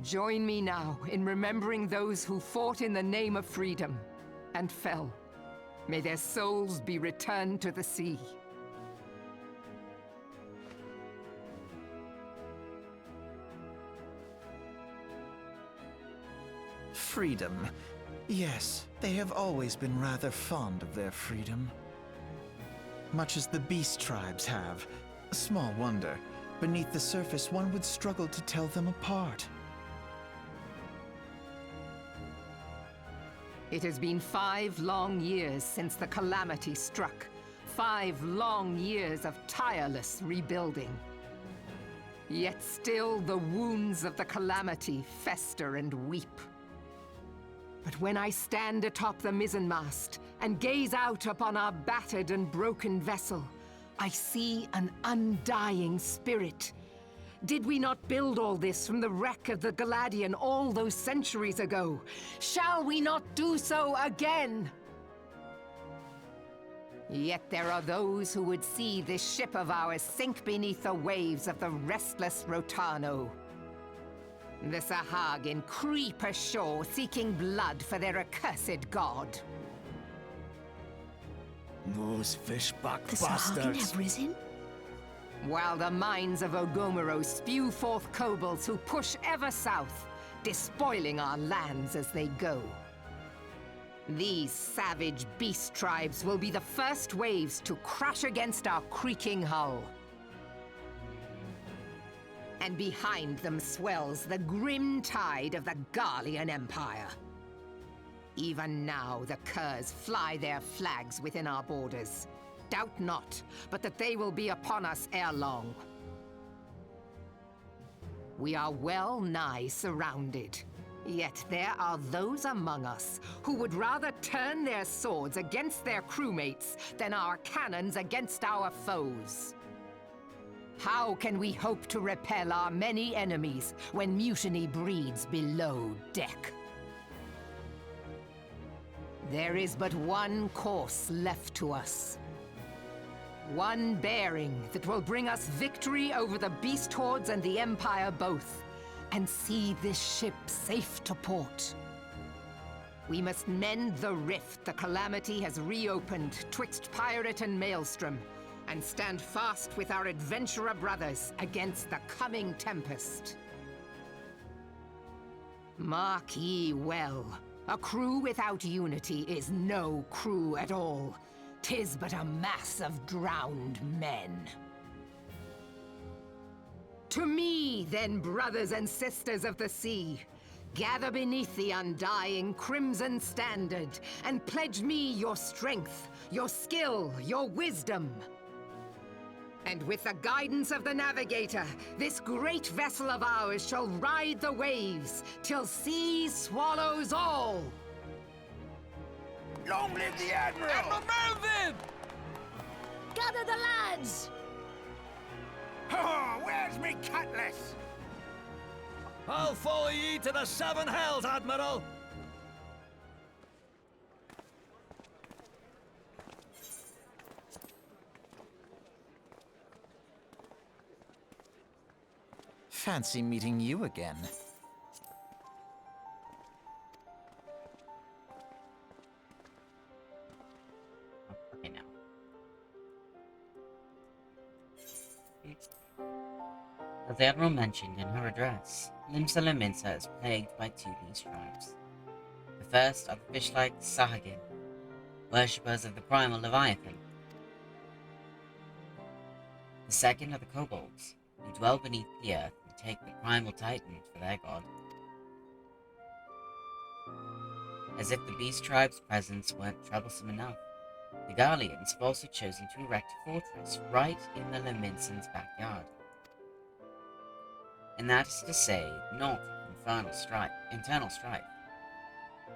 Join me now in remembering those who fought in the name of freedom and fell. May their souls be returned to the sea. Freedom. Yes, they have always been rather fond of their freedom. Much as the beast tribes have. Small wonder. Beneath the surface, one would struggle to tell them apart. It has been 5 long years since the calamity struck. 5 long years of tireless rebuilding. Yet still the wounds of the calamity fester and weep. But when I stand atop the mizzenmast and gaze out upon our battered and broken vessel, I see an undying spirit. Did we not build all this from the wreck of the Galadian all those centuries ago? Shall we not do so again? Yet there are those who would see this ship of ours sink beneath the waves of the restless Rotano. The Sahagin creep ashore seeking blood for their accursed god. Those fishback The Sahagin have risen? While the mines of Ogomero spew forth kobolds who push ever south, despoiling our lands as they go. These savage beast tribes will be the first waves to crash against our creaking hull. And behind them swells the grim tide of the Garlean Empire. Even now the curs fly their flags within our borders. Doubt not, but that they will be upon us ere long. We are well nigh surrounded. Yet there are those among us who would rather turn their swords against their crewmates than our cannons against our foes. How can we hope to repel our many enemies when mutiny breeds below deck? There is but one course left to us. One bearing that will bring us victory over the beast hordes and the Empire both, and see this ship safe to port. We must mend the rift the calamity has reopened twixt pirate and maelstrom, and stand fast with our adventurer brothers against the coming tempest. Mark ye well, a crew without unity is no crew at all. 'Tis but a mass of drowned men. To me, then, brothers and sisters of the sea, gather beneath the undying crimson standard, and pledge me your strength, your skill, your wisdom. And with the guidance of the navigator, this great vessel of ours shall ride the waves till sea swallows all. Long live the Admiral! Admiral Melvin! Gather the lads! Oh, where's me cutlass? I'll follow ye to the 7 hells, Admiral! Fancy meeting you again. Okay, now. As the Admiral mentioned in her address, Limsa Lominsa is plagued by 2 beast tribes. The first are the fish-like Sahagin, worshippers of the primal Leviathan. The second are the kobolds, who dwell beneath the earth and take the primal Titan for their god. As if the Beast Tribe's presence weren't troublesome enough, the Garleans have also chosen to erect a fortress right in the Laminson's backyard. And that is to say, not internal strife.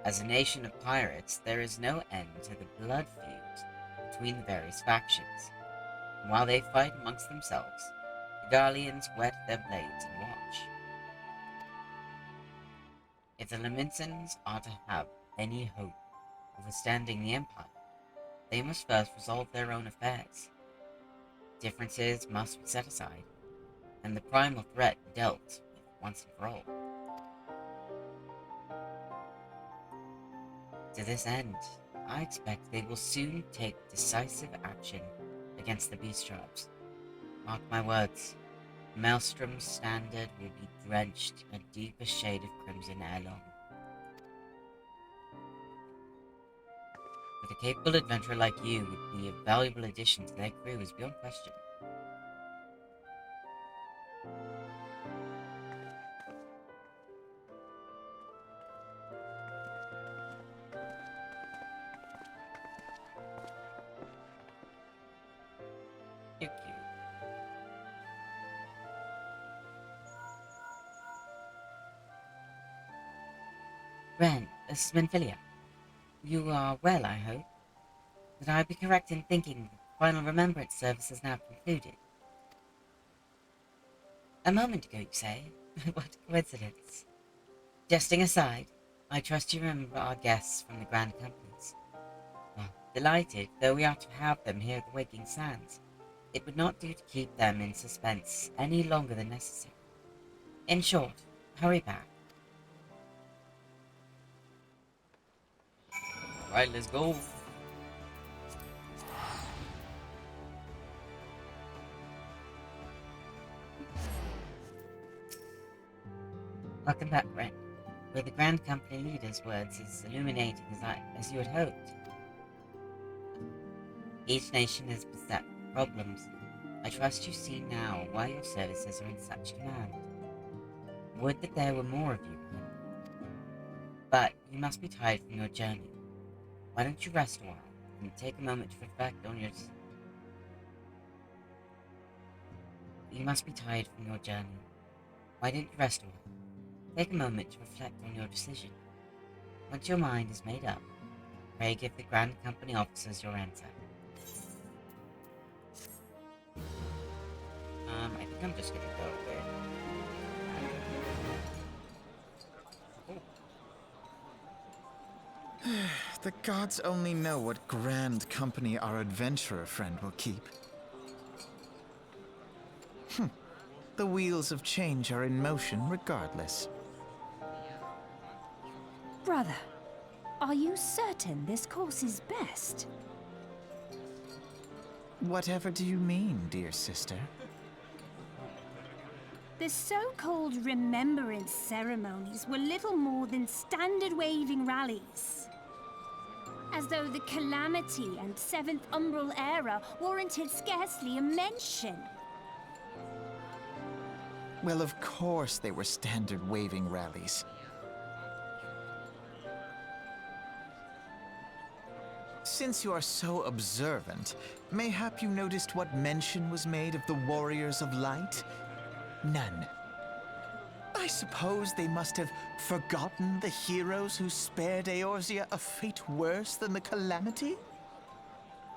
As a nation of pirates, there is no end to the blood feuds between the various factions. And while they fight amongst themselves, the Garleans whet their blades and watch. If the Laminsons are to have any hope of withstanding the Empire, they must first resolve their own affairs. Differences must be set aside, and the primal threat dealt with once and for all. To this end, I expect they will soon take decisive action against the Beast Tribes. Mark my words, Maelstrom's standard will be drenched in a deeper shade of crimson ere long. But a capable adventurer like you would be a valuable addition to their crew is beyond question. Cute. Ren, this is Menphilia. You are well, I hope. Would I be correct in thinking that the final remembrance service is now concluded? A moment ago, you say? What a coincidence. Jesting aside, I trust you remember our guests from the Grand Companies. Well, delighted, though we are to have them here at the Waking Sands. It would not do to keep them in suspense any longer than necessary. In short, hurry back. Right, let's go. Welcome back, Ren. Were the Grand Company leader's words as illuminating as you had hoped? Each nation has beset problems. I trust you see now why your services are in such demand. Would that there were more of you, Ren. But you must be tired from your journey. Why don't you rest a while and take a moment to reflect on your... You must be tired from your journey. Why don't you rest a while? Take a moment to reflect on your decision. Once your mind is made up, pray give the Grand Company officers your answer. I think I'm just gonna go with... The gods only know what grand company our adventurer friend will keep. The wheels of change are in motion regardless. Brother, are you certain this course is best? Whatever do you mean, dear sister? The so-called remembrance ceremonies were little more than standard waving rallies. As though the Calamity and Seventh Umbral era warranted scarcely a mention. Well, of course they were standard waving rallies. Since you are so observant, mayhap you noticed what mention was made of the Warriors of Light? None. I suppose they must have forgotten the heroes who spared Eorzea a fate worse than the Calamity?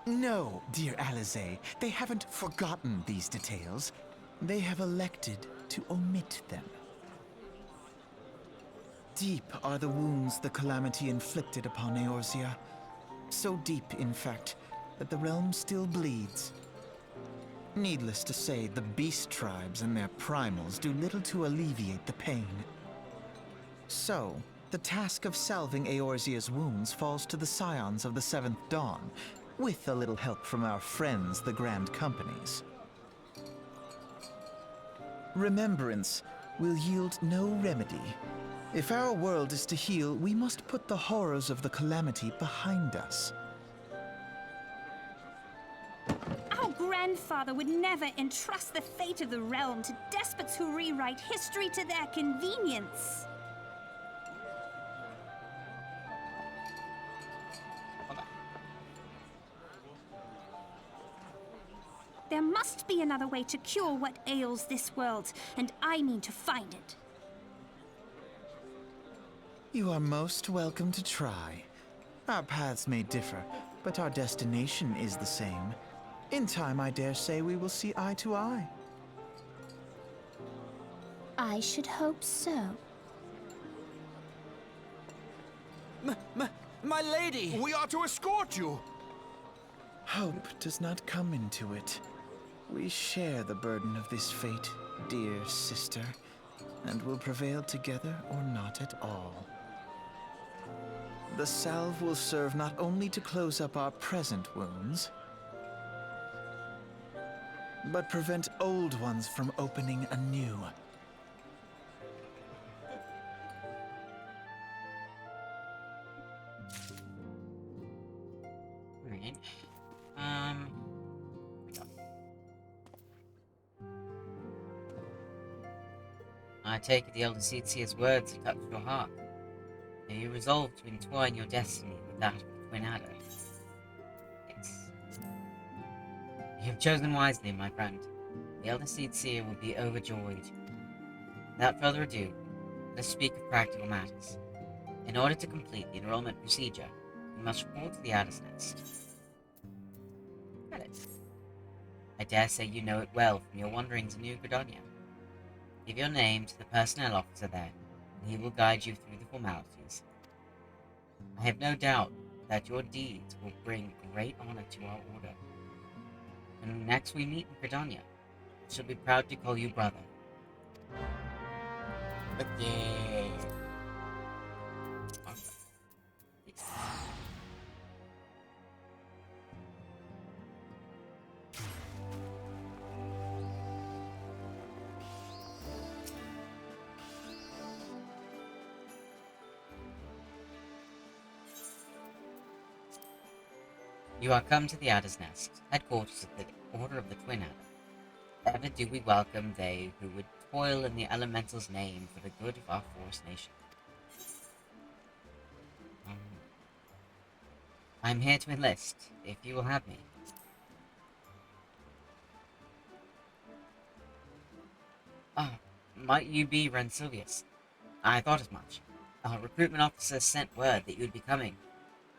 No, dear Alizé, they haven't forgotten these details. They have elected to omit them. Deep are the wounds the Calamity inflicted upon Eorzea. So deep, in fact, that the realm still bleeds. Needless to say, the Beast Tribes and their primals do little to alleviate the pain. So, the task of salving Eorzea's wounds falls to the Scions of the Seventh Dawn, with a little help from our friends, the Grand Companies. Remembrance will yield no remedy. If our world is to heal, we must put the horrors of the Calamity behind us. Our grandfather would never entrust the fate of the realm to despots who rewrite history to their convenience. must be another way to cure what ails this world, and I mean to find it. You are most welcome to try. Our paths may differ, but our destination is the same. In time, I dare say we will see eye to eye. I should hope so. My lady! We are to escort you. Hope does not come into it. We share the burden of this fate, dear sister, and will prevail together or not at all. The salve will serve not only to close up our present wounds, but prevent old ones from opening anew. Right. I take it the Elder Seedseer's words have touched your heart. Are you resolved to entwine your destiny with that of the Twin Adder? Yes. You have chosen wisely, my friend. The Elder Seedseer will be overjoyed. Without further ado, let us speak of practical matters. In order to complete the enrollment procedure, you must report to the Adder's Nest. Got it. I dare say you know it well from your wanderings in New Gredonia. Give your name to the personnel officer there, and he will guide you through the formalities. I have no doubt that your deeds will bring great honor to our order. When next we meet in Gredonia, I shall be proud to call you brother. But yeah. Yes. You are come to the Adder's Nest, headquarters of the Order of the Twin Adder. Ever do we welcome they who would toil in the elemental's name for the good of our forest nation. I am here to enlist, if you will have me. Ah, might you be Rensilvius? I thought as much. Our recruitment officer sent word that you would be coming.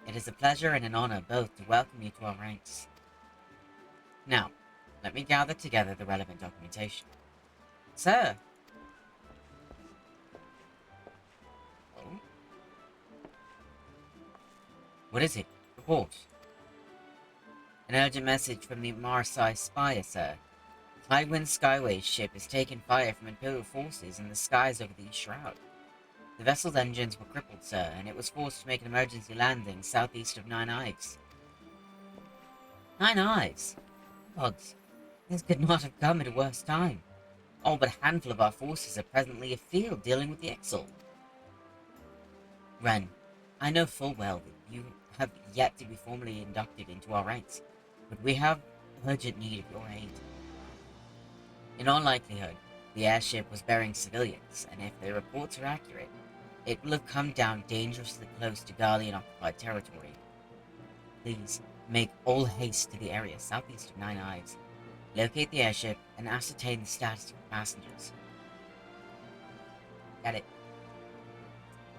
It is a pleasure and an honor both to welcome you to our ranks. Now, let me gather together the relevant documentation. Sir! Oh? What is it? Report. An urgent message from the Marsai Spire, sir. Tidewind Skyway's ship has taken fire from Imperial forces in the skies over the Shroud. The vessel's engines were crippled, sir, and it was forced to make an emergency landing southeast of Nine Ives. Nine Ives? Gods, this could not have come at a worse time. All but a handful of our forces are presently afield dealing with the Exalt. Ren, I know full well that you have yet to be formally inducted into our ranks, but we have urgent need of your aid. In all likelihood, the airship was bearing civilians, and if the reports are accurate, it will have come down dangerously close to Garlean-occupied territory. Please, make all haste to the area southeast of Nine Ives. Locate the airship and ascertain the status of the passengers. Got it.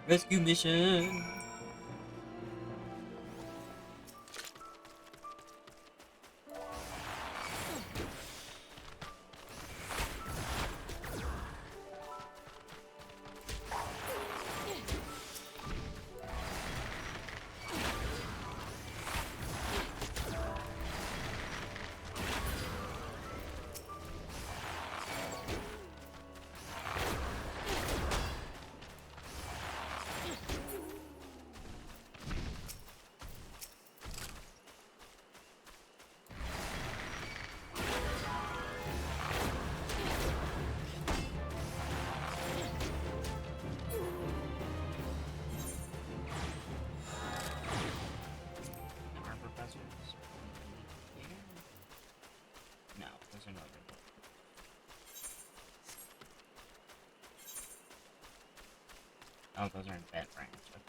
Rescue mission! No, those are not good. Oh, those are in bed range. Okay.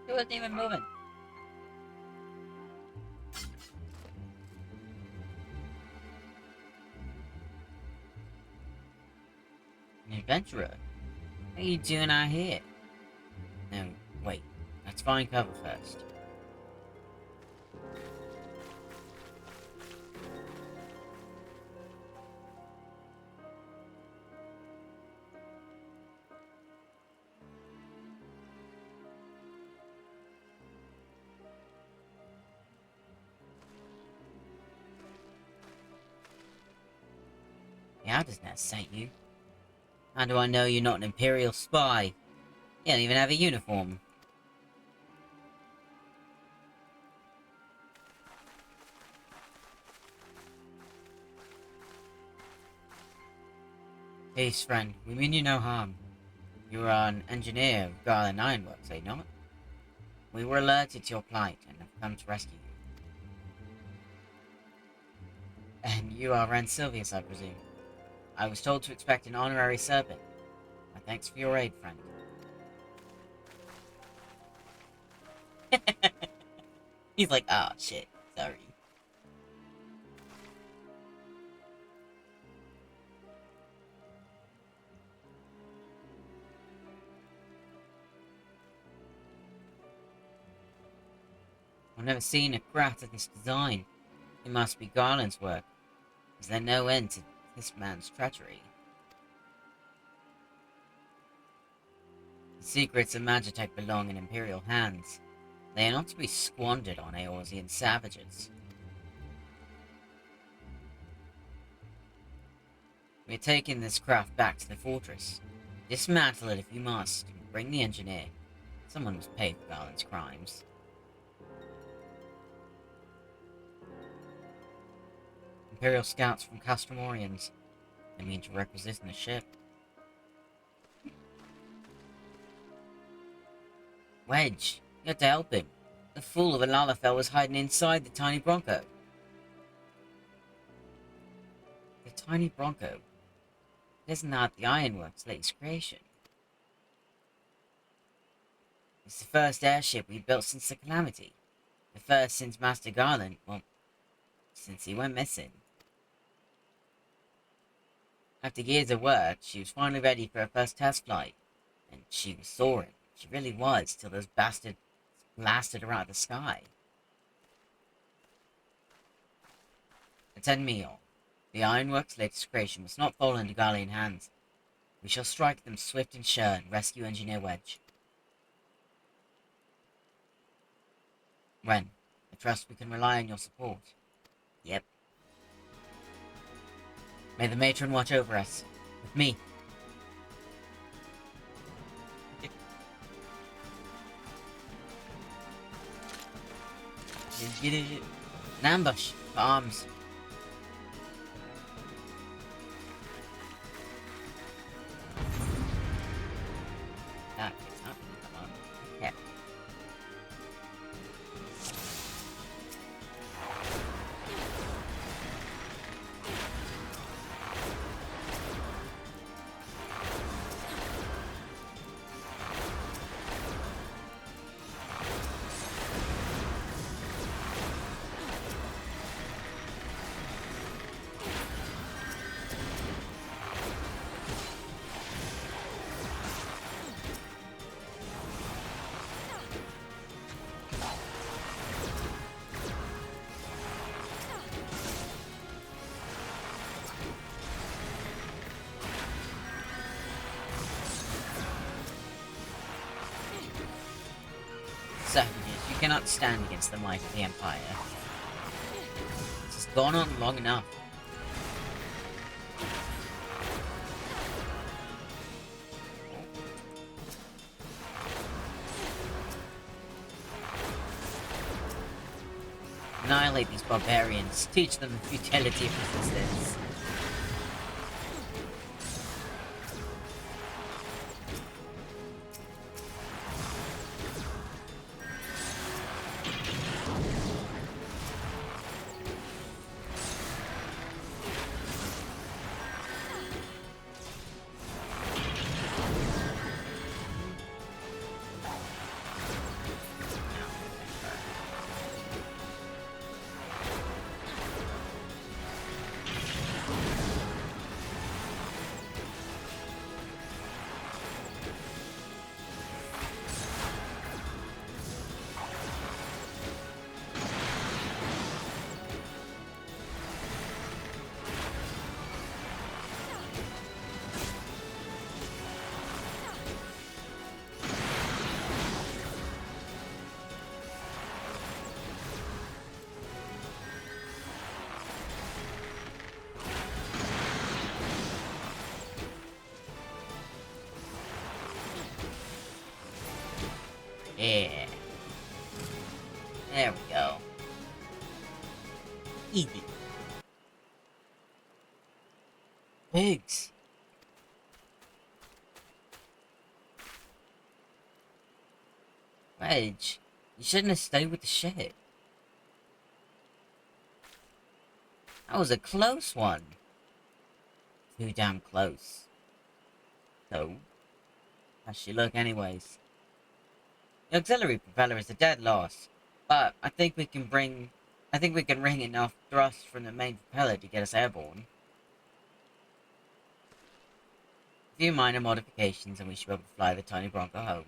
He wasn't even moving. An adventurer? What are you doing out here? No, wait. Let's find cover first. How does that sent you? How do I know you're not an Imperial spy? You don't even have a uniform. Peace, friend. We mean you no harm. You are an engineer of Garland Ironworks, eh not? We were alerted to your plight and have come to rescue you. And you are Ren Silvius, I presume. I was told to expect an honorary servant. My thanks for your aid, friend. He's like, oh shit, sorry. I've never seen a craft of this design. It must be Garland's work. Is there no end to this man's treachery? The secrets of Magitech belong in Imperial hands. They are not to be squandered on Eorzean savages. We are taking this craft back to the fortress. Dismantle it if you must, and bring the engineer. Someone must pay for Garland's crimes. Imperial scouts from Castromorians. They mean to requisition the ship. Wedge, you had to help him. The fool of a Lalafell was hiding inside the tiny Bronco. The tiny Bronco? Isn't that the Ironworks' latest creation? It's the first airship we built since the Calamity. The first since Master Garland, well, since he went missing. After years of work, she was finally ready for her first test flight. And she was soaring. She really was, till those bastards blasted her out of the sky. Attend me all. The Ironworks' latest creation must not fall into Garlean hands. We shall strike them swift and sure and rescue Engineer Wedge. Ren, I trust we can rely on your support. Yep. May the matron watch over us. With me. An ambush for arms. That is happening, come on. Yeah. Savages, you cannot stand against the might of the Empire. This has gone on long enough. Annihilate these barbarians. Teach them the futility of resistance. Yeah. There we go. Easy. Pigs. Wedge, you shouldn't have stayed with the ship. That was a close one. Too damn close. So, how's she look anyways? The auxiliary propeller is a dead loss, but I think we can ring enough thrust from the main propeller to get us airborne. A few minor modifications and we should be able to fly the tiny Bronco home.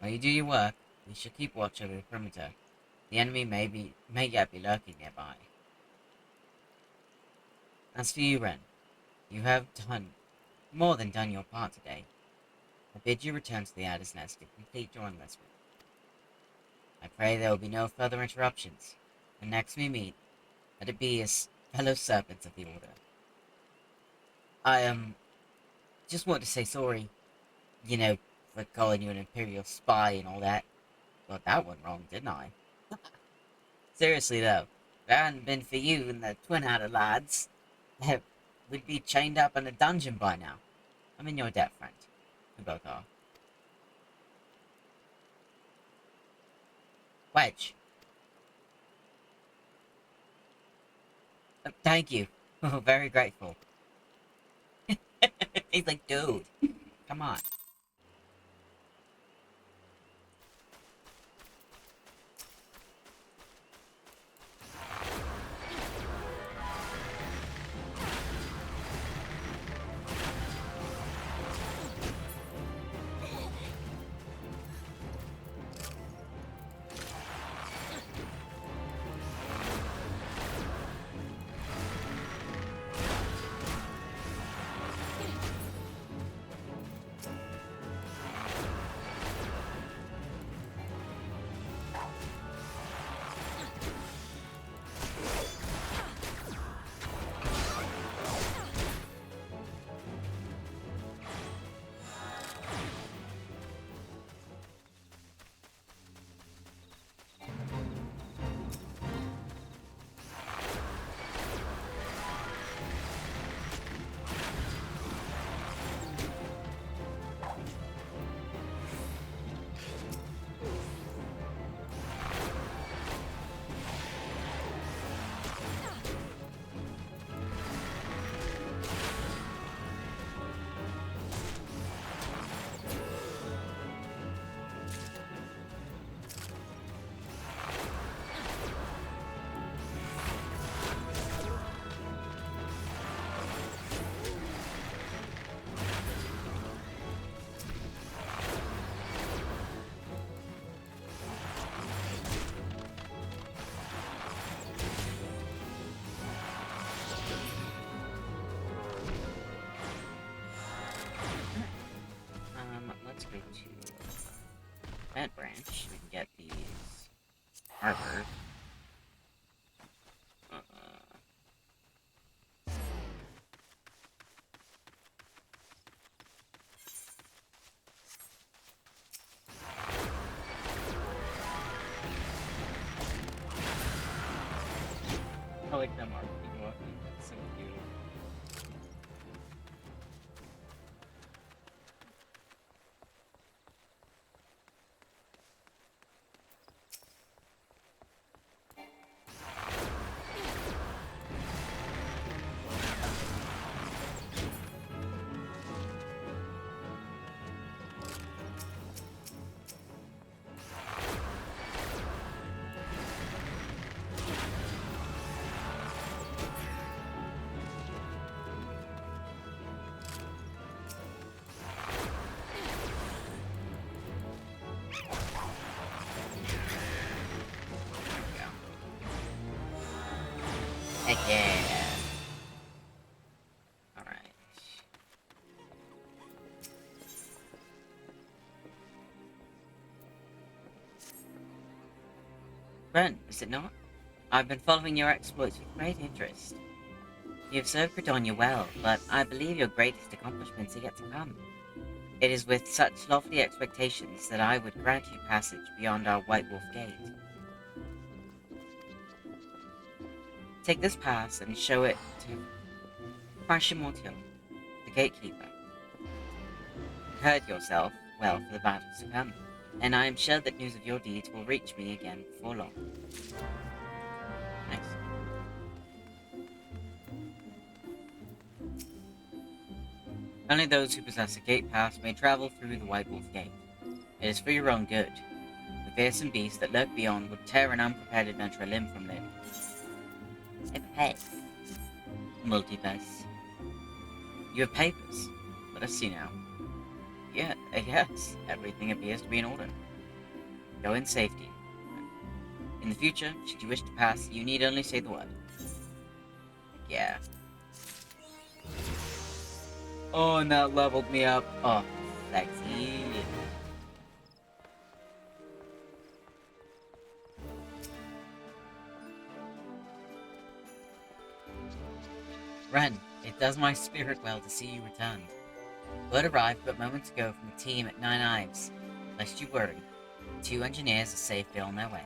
While you do your work, we should keep watch over the perimeter. The enemy may yet be lurking nearby. As for you, Ren, you have more than done your part today. I bid you return to the Adder's Nest to complete your enlistment. I pray there will be no further interruptions. When next we meet, let it be as fellow servants of the Order. I just want to say sorry, you know, for calling you an Imperial spy and all that. Got that one wrong, didn't I? Seriously though, if it hadn't been for you and the Twin Adder lads, we'd be chained up in a dungeon by now. I'm in your debt, friend. We both are. Wedge. Thank you. Very grateful. He's like, dude, come on. Let's go to that branch. We can get these armor. I like them armor people walking. It's so cute. Heck yeah. Alright. Ren, is it not? I've been following your exploits with great interest. You have served Credonia well, but I believe your greatest accomplishments are yet to come. It is with such lofty expectations that I would grant you passage beyond our White Wolf Gate. Take this pass and show it to Quashimotio, the gatekeeper. Prepared yourself well for the battles to come, and I am sure that news of your deeds will reach me again before long. Nice. Only those who possess a gate pass may travel through the White Wolf Gate. It is for your own good. The fearsome beasts that lurk beyond would tear an unprepared adventurer limb from limb. Hey, Multipass. You have papers. Let us see now. Yeah, yes, everything appears to be in order. Go in safety. In the future, should you wish to pass, you need only say the word. Yeah. Oh, and that leveled me up. Oh, sexy. Ren, it does my spirit well to see you returned. Word arrived but moments ago from the team at Nine Ives. Lest you worry, the 2 engineers are safely on their way.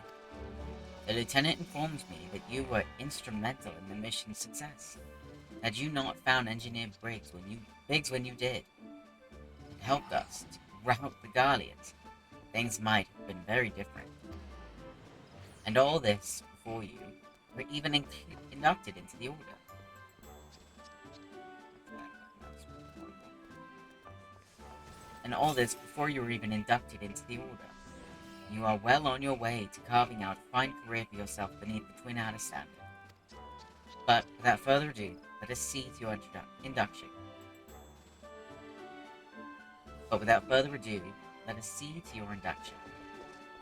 The lieutenant informs me that you were instrumental in the mission's success. Had you not found Engineer Biggs when you did, and helped us to rout the Garleans, things might have been very different. And all this before you were even inducted into the Order. And all this before you were even inducted into the Order. You are well on your way to carving out a fine career for yourself beneath the Twin Adder standard. But without further ado, let us see to your induction. But without further ado, let us see to your induction.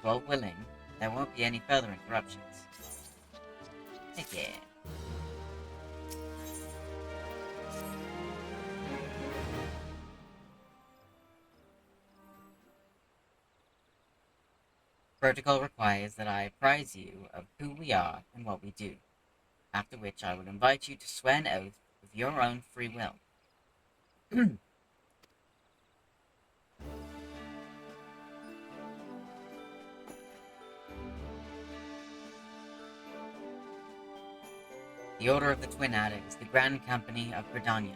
God willing, there won't be any further interruptions. Heck yeah. Protocol requires that I apprise you of who we are and what we do, after which I will invite you to swear an oath of your own free will. The Order of the Twin Adder is the Grand Company of Gridania.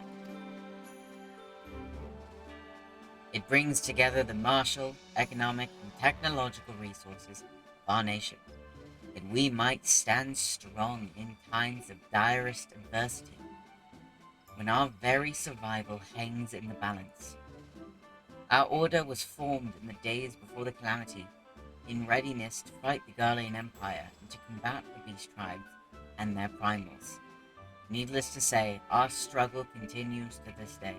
It brings together the martial, economic, and technological resources of our nation, that we might stand strong in times of direst adversity, when our very survival hangs in the balance. Our order was formed in the days before the calamity, in readiness to fight the Garlean Empire and to combat the beast tribes and their primals. Needless to say, our struggle continues to this day.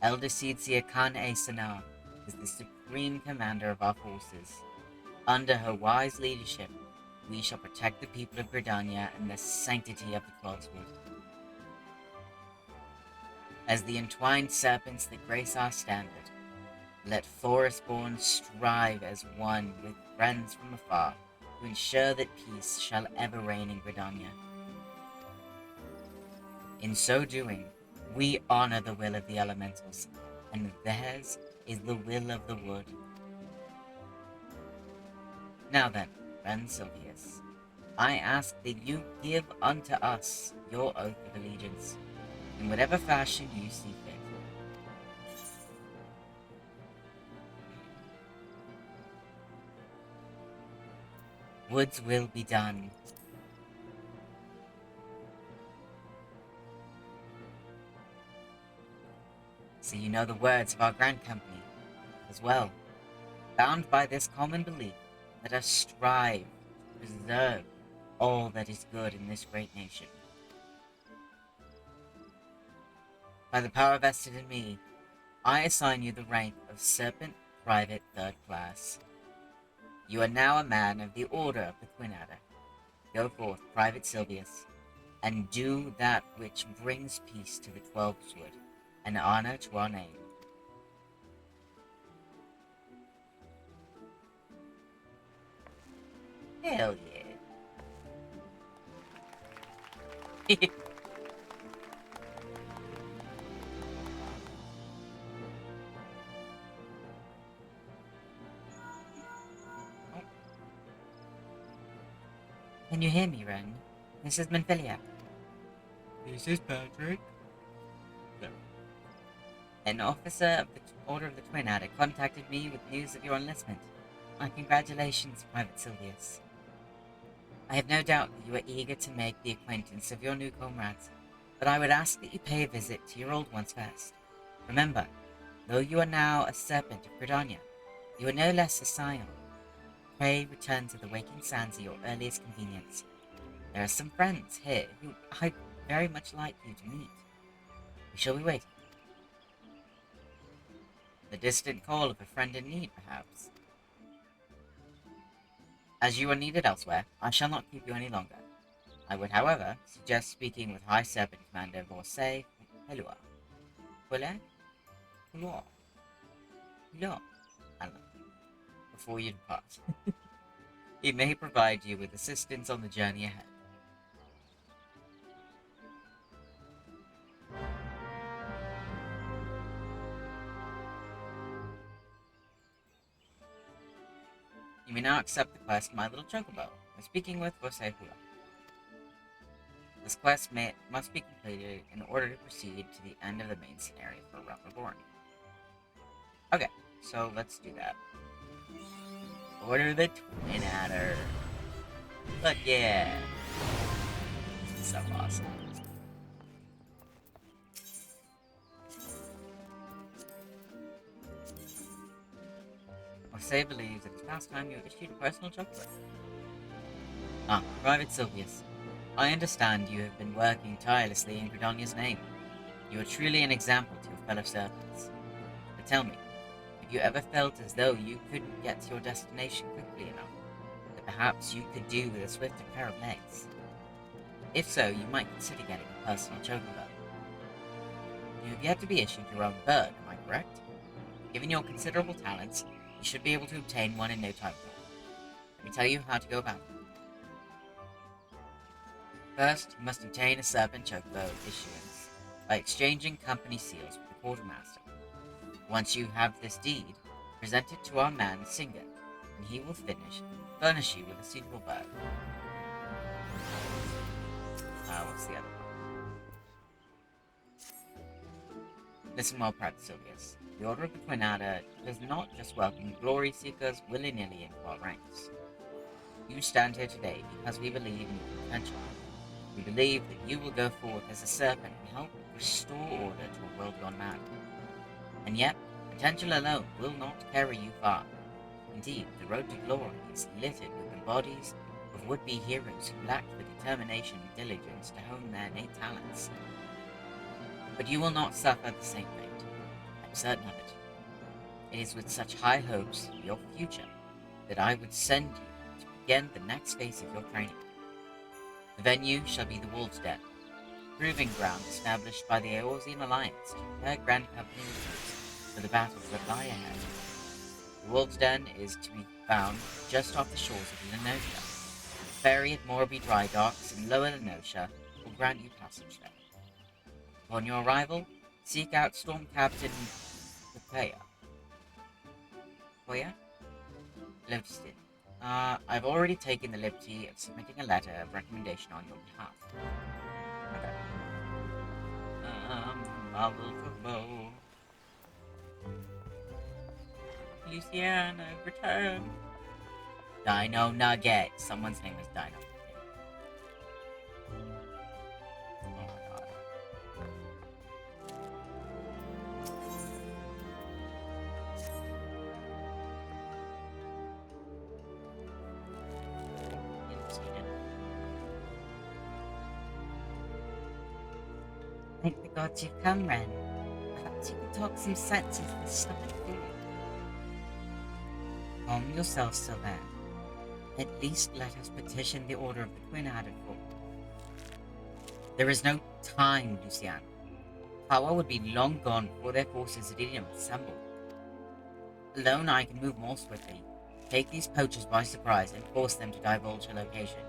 Elder Seedseer Khan Sanar is the supreme commander of our forces. Under her wise leadership, we shall protect the people of Gridania and the sanctity of the Clodswood. As the entwined serpents that grace our standard, let Forestborn strive as one with friends from afar to ensure that peace shall ever reign in Gridania. In so doing, we honor the will of the elementals, and theirs is the will of the wood. Now then, friend Sylvius, I ask that you give unto us your oath of allegiance, in whatever fashion you see fit. Wood's will be done. So you know the words of our Grand Company as well. Bound by this common belief, let us strive to preserve all that is good in this great nation. By the power vested in me, I assign you the rank of Serpent Private 3rd Class. You are now a man of the Order of the Twin Adder. Go forth, Private Sylvius, and do that which brings peace to the 12th Wood, and honor to our name. Hell yeah. Can you hear me, Ren? This is Manphiliac. This is Patrick. No. An officer of the Order of the Twin Adder contacted me with news of your enlistment. My congratulations, Private Sylvius. I have no doubt that you are eager to make the acquaintance of your new comrades, but I would ask that you pay a visit to your old ones first. Remember, though you are now a serpent of Gridania, you are no less a scion. Pray return to the Waking Sands at your earliest convenience. There are some friends here who I'd very much like you to meet. We shall be waiting. The distant call of a friend in need, perhaps. As you are needed elsewhere, I shall not keep you any longer. I would, however, suggest speaking with High Serpent Commander Eorzea Helua. Helua? I don't know. Before you depart. He may provide you with assistance on the journey ahead. You may now accept the quest My Little Chocobo. I'm speaking with Eorzea Helua. This quest must be completed in order to proceed to the end of the main scenario for Reborn. Okay, so let's do that. Order the Twin Adder. Look, yeah. This is so awesome. Eorzea believes it is past time you issued a personal chocolate. Private Sylvius. I understand you have been working tirelessly in Gridania's name. You are truly an example to your fellow servants. But tell me, have you ever felt as though you couldn't get to your destination quickly enough, that perhaps you could do with a swifter pair of legs? If so, you might consider getting a personal chocobo. You have yet to be issued your own bird, am I correct? Given your considerable talents, you should be able to obtain one in no time. Let me tell you how to go about it. First, you must obtain a Serpent Chocobo issuance by exchanging company seals with the Quartermaster. Once you have this deed, present it to our man Singer, and he will furnish you with a suitable bird. What's the other one? Listen well, Private Sylvius. The Order of the Twin Adder does not just welcome glory seekers willy-nilly into our ranks. You stand here today because we believe in your potential. We believe that you will go forth as a serpent and help restore order to a world gone mad. And yet, potential alone will not carry you far. Indeed, the road to glory is littered with the bodies of would-be heroes who lack the determination and diligence to hone their innate talents. But you will not suffer the same fate. I'm certain of it. It is with such high hopes for your future that I would send you to begin the next phase of your training. The venue shall be the Wolf's Den, proving ground established by the Eorzean Alliance to prepare Grand Company recruits for the battles that lie ahead. The Wolf's Den is to be found just off the shores of Lenosha. The ferry at Morby Dry Docks in Lower Lenosha will grant you passage there. Upon your arrival, seek out Storm Captain Koya. Lotuston. I've already taken the liberty of submitting a letter of recommendation on your behalf. Okay. My little football. Luciana, return. Dino Nugget. Someone's name is Dino Nugget. Oh my god. Thank the gods you've come, Ren. Perhaps you can talk some sense into this stubborn fool. Calm yourself, Sylvain. At least let us petition the Order of the Twin Adder for. There is no time, Lucian. Power would be long gone before their forces had even assembled. Alone I can move more swiftly, take these poachers by surprise, and force them to divulge her location.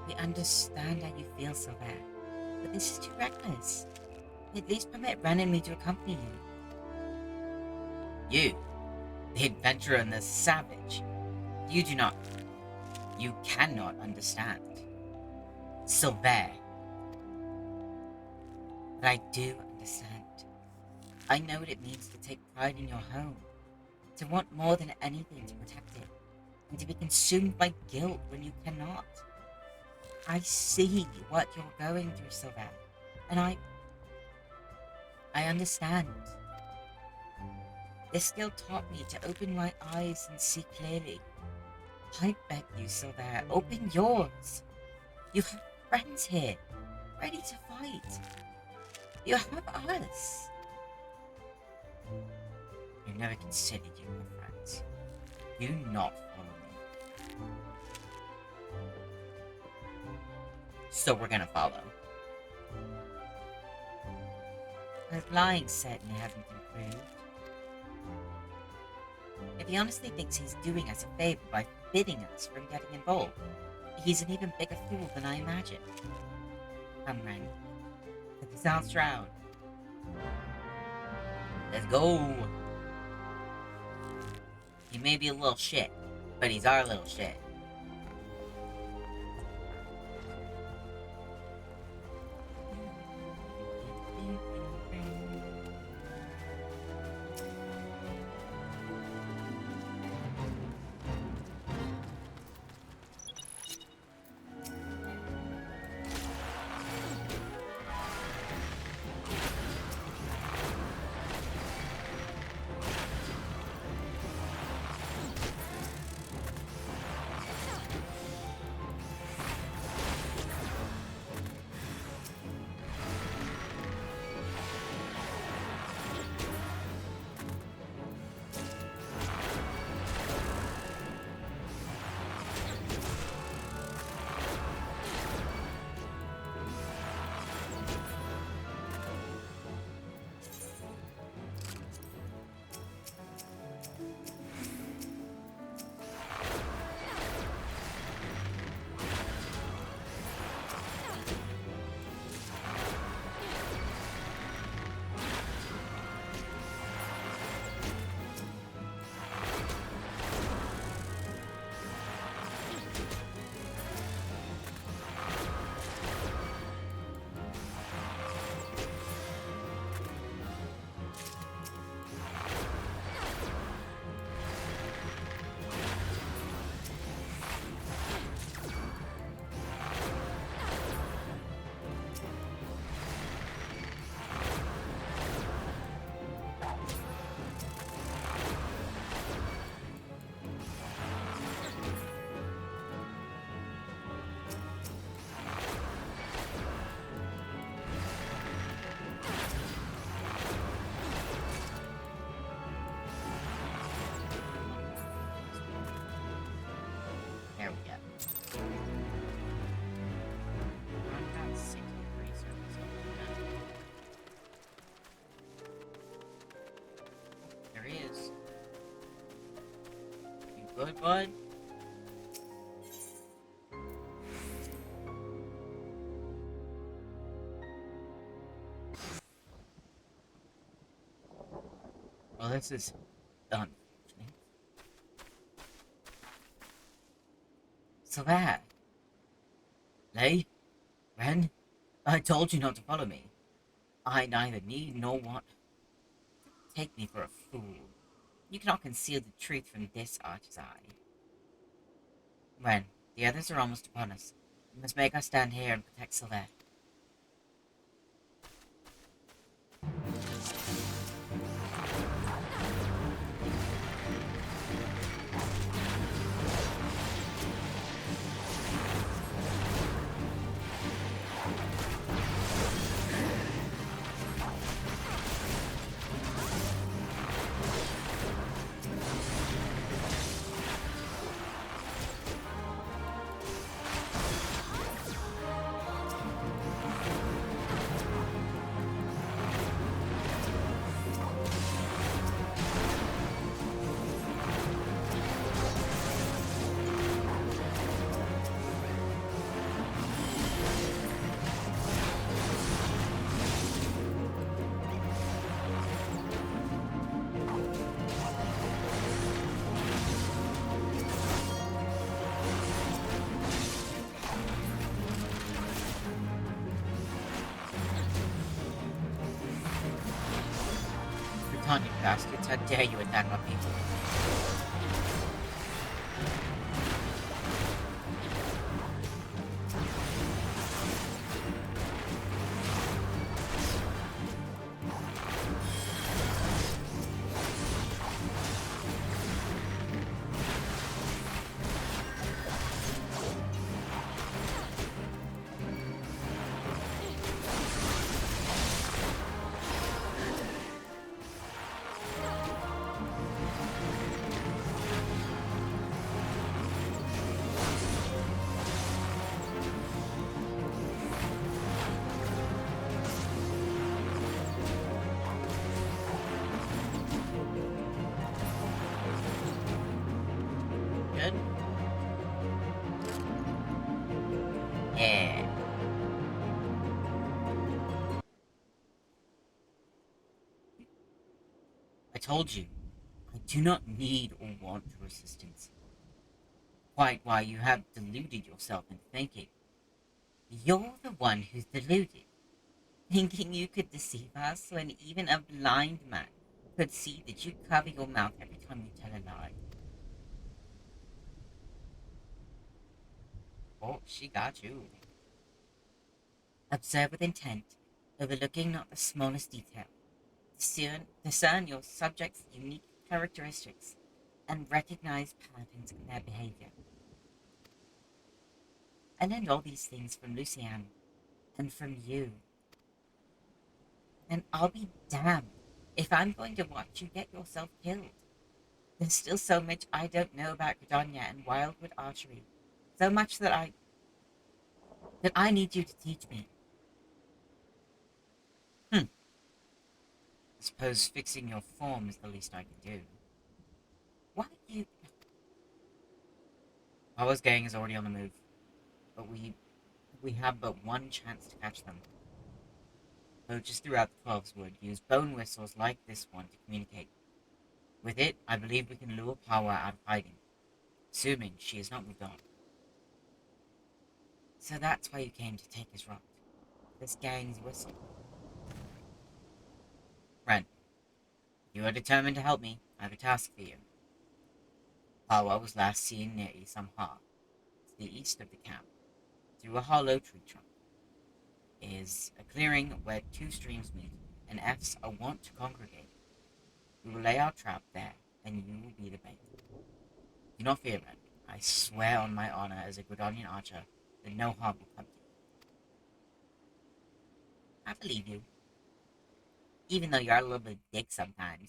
We understand how you feel, Sylvain, but this is too reckless. At least permit Ren and me to accompany you. You, the adventurer and the savage. You do not. You cannot understand. Sylvain. But I do understand. I know what it means to take pride in your home, to want more than anything to protect it, and to be consumed by guilt when you cannot. I see what you're going through, Sylvain, and I understand. This skill taught me to open my eyes and see clearly. I beg you, Sylvain, open yours. You have friends here, ready to fight. You have us. I've never considered you my friends. Do not follow me. So we're gonna follow. His lying certainly hasn't improved. If he honestly thinks he's doing us a favor by forbidding us from getting involved, he's an even bigger fool than I imagined. Come, Ren. To the South Shroud. Let's go! He may be a little shit, but he's our little shit. Good, bud? Well, this is done. So bad. Lei? Ren? I told you not to follow me. I neither need nor want. Take me for a fool. You cannot conceal the truth from this archer's eye. Ren, the others are almost upon us. We must make our stand here and protect Sylvain. Tanya bastards, how dare you attack my people? Good? Yeah. I told you, I do not need or want your assistance. Quite why you have deluded yourself into thinking. You're the one who's deluded, thinking you could deceive us when even a blind man could see that you cover your mouth every time you tell a lie. Oh, she got you. Observe with intent, overlooking not the smallest detail. Discern your subject's unique characteristics, and recognize patterns in their behavior. I learned all these things from Luciane, and from you. And I'll be damned if I'm going to watch you get yourself killed. There's still so much I don't know about Gridania and wildwood archery. So much that I need you to teach me. I suppose fixing your form is the least I can do. Why do you... Power's gang is already on the move, but we have but one chance to catch them. Poachers throughout the 12's would use bone whistles like this one to communicate. With it, I believe we can lure Power out of hiding, assuming she has not moved on. So that's why you came to take his rot. This gang's whistle. Friend, you are determined to help me. I have a task for you. Power was last seen near Isamha, to the east of the camp, through a hollow tree trunk. It is a clearing where two streams meet, and F's are wont to congregate. We will lay our trap there, and you will be the bait. Do not fear, Red. I swear on my honor as a Gridanian archer that no harm will come to you. I believe you. Even though you're a little bit of a dick sometimes.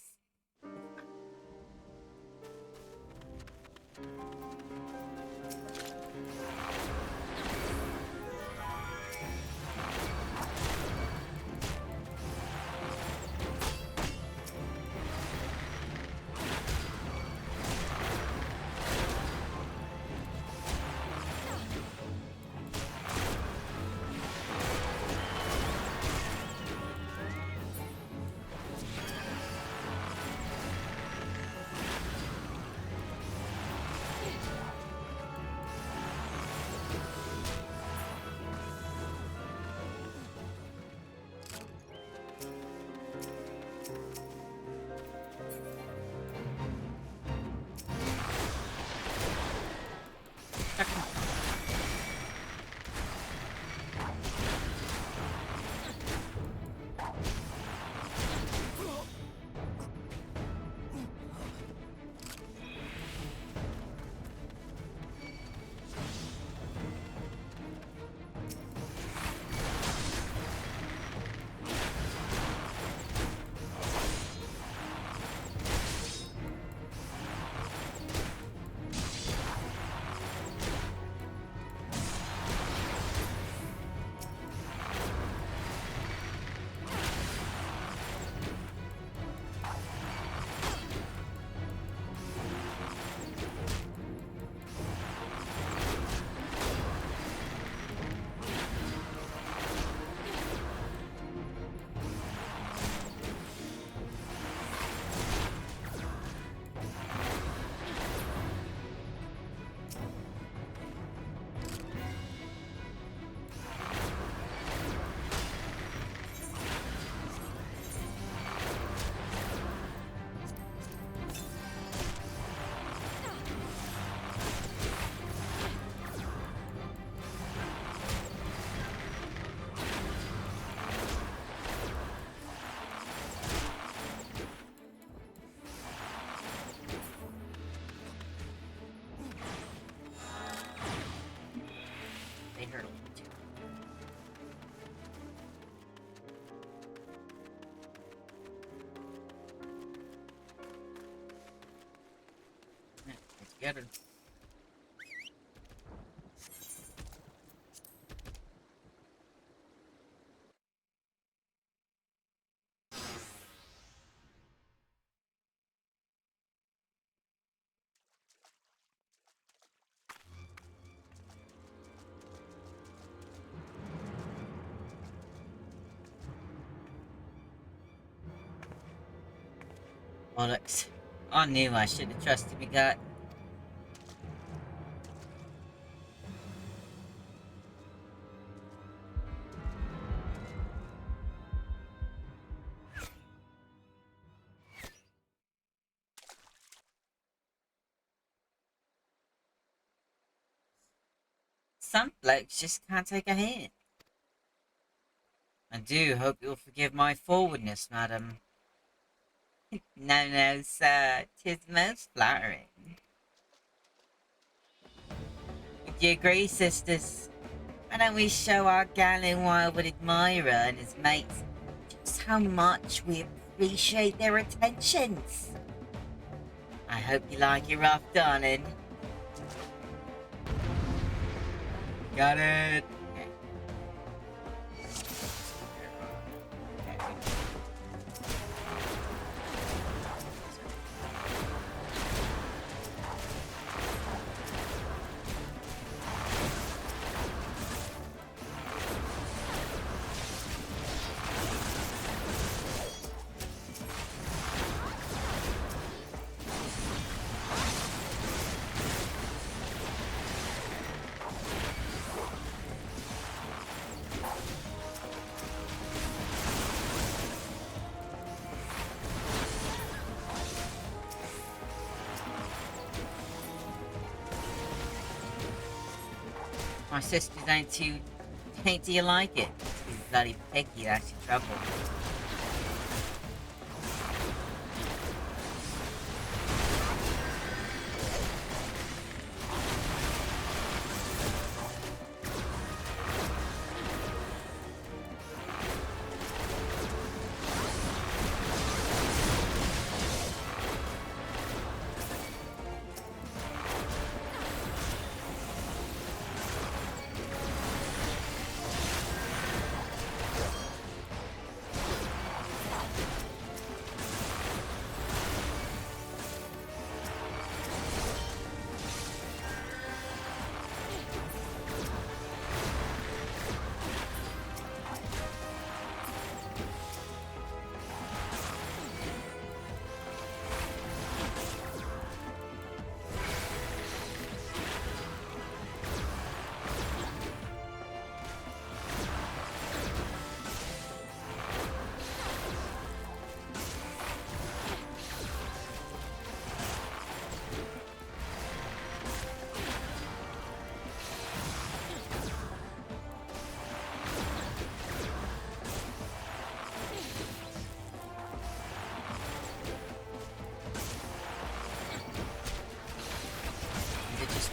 her too. Yeah, let's get her. Bollocks. I knew I should have trusted my gut. Some blokes just can't take a hint. I do hope you'll forgive my forwardness, madam. No, no, sir. 'Tis most flattering. Would you agree, sisters? Why don't we show our gallant wildwood admirer and his mates just how much we appreciate their attentions? I hope you like it rough, darling. Got it. Okay. My sisters ain't do you like it? Too bloody picky, that's your trouble.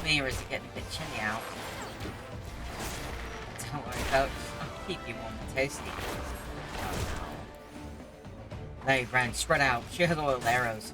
Me, or is it getting a bit chilly out? Don't worry, folks. I'll keep you warm and toasty. Oh no. Lay, Brand, spread out. Share the oil arrows.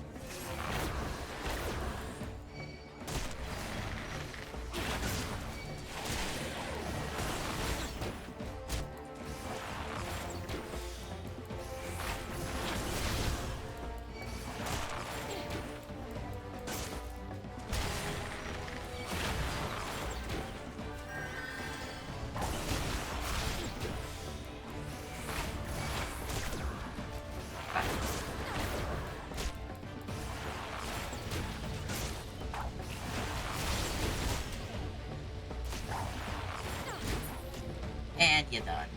And you're done.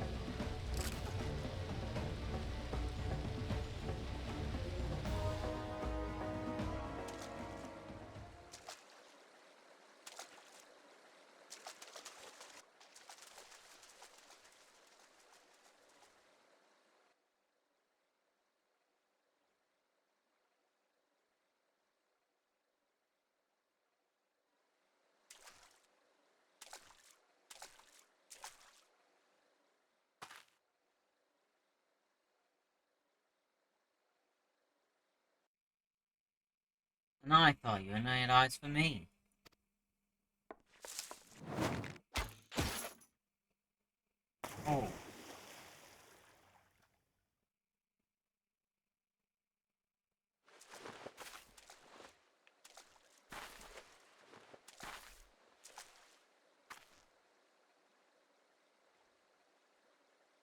No, I thought you had no eyes for me. Oh.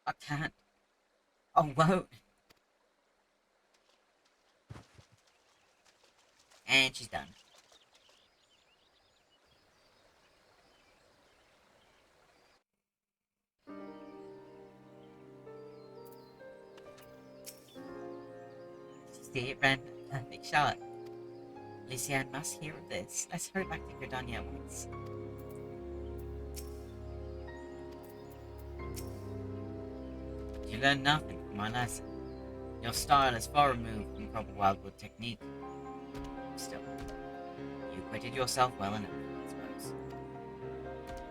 I can't. I won't. And she's done. See it ran a perfect shot. Lucian must hear of this. Let's hurry back to Gridania at once. You learned nothing from my lesson. Your style is far removed from proper wildwood technique. Still, you acquitted yourself well enough, I suppose.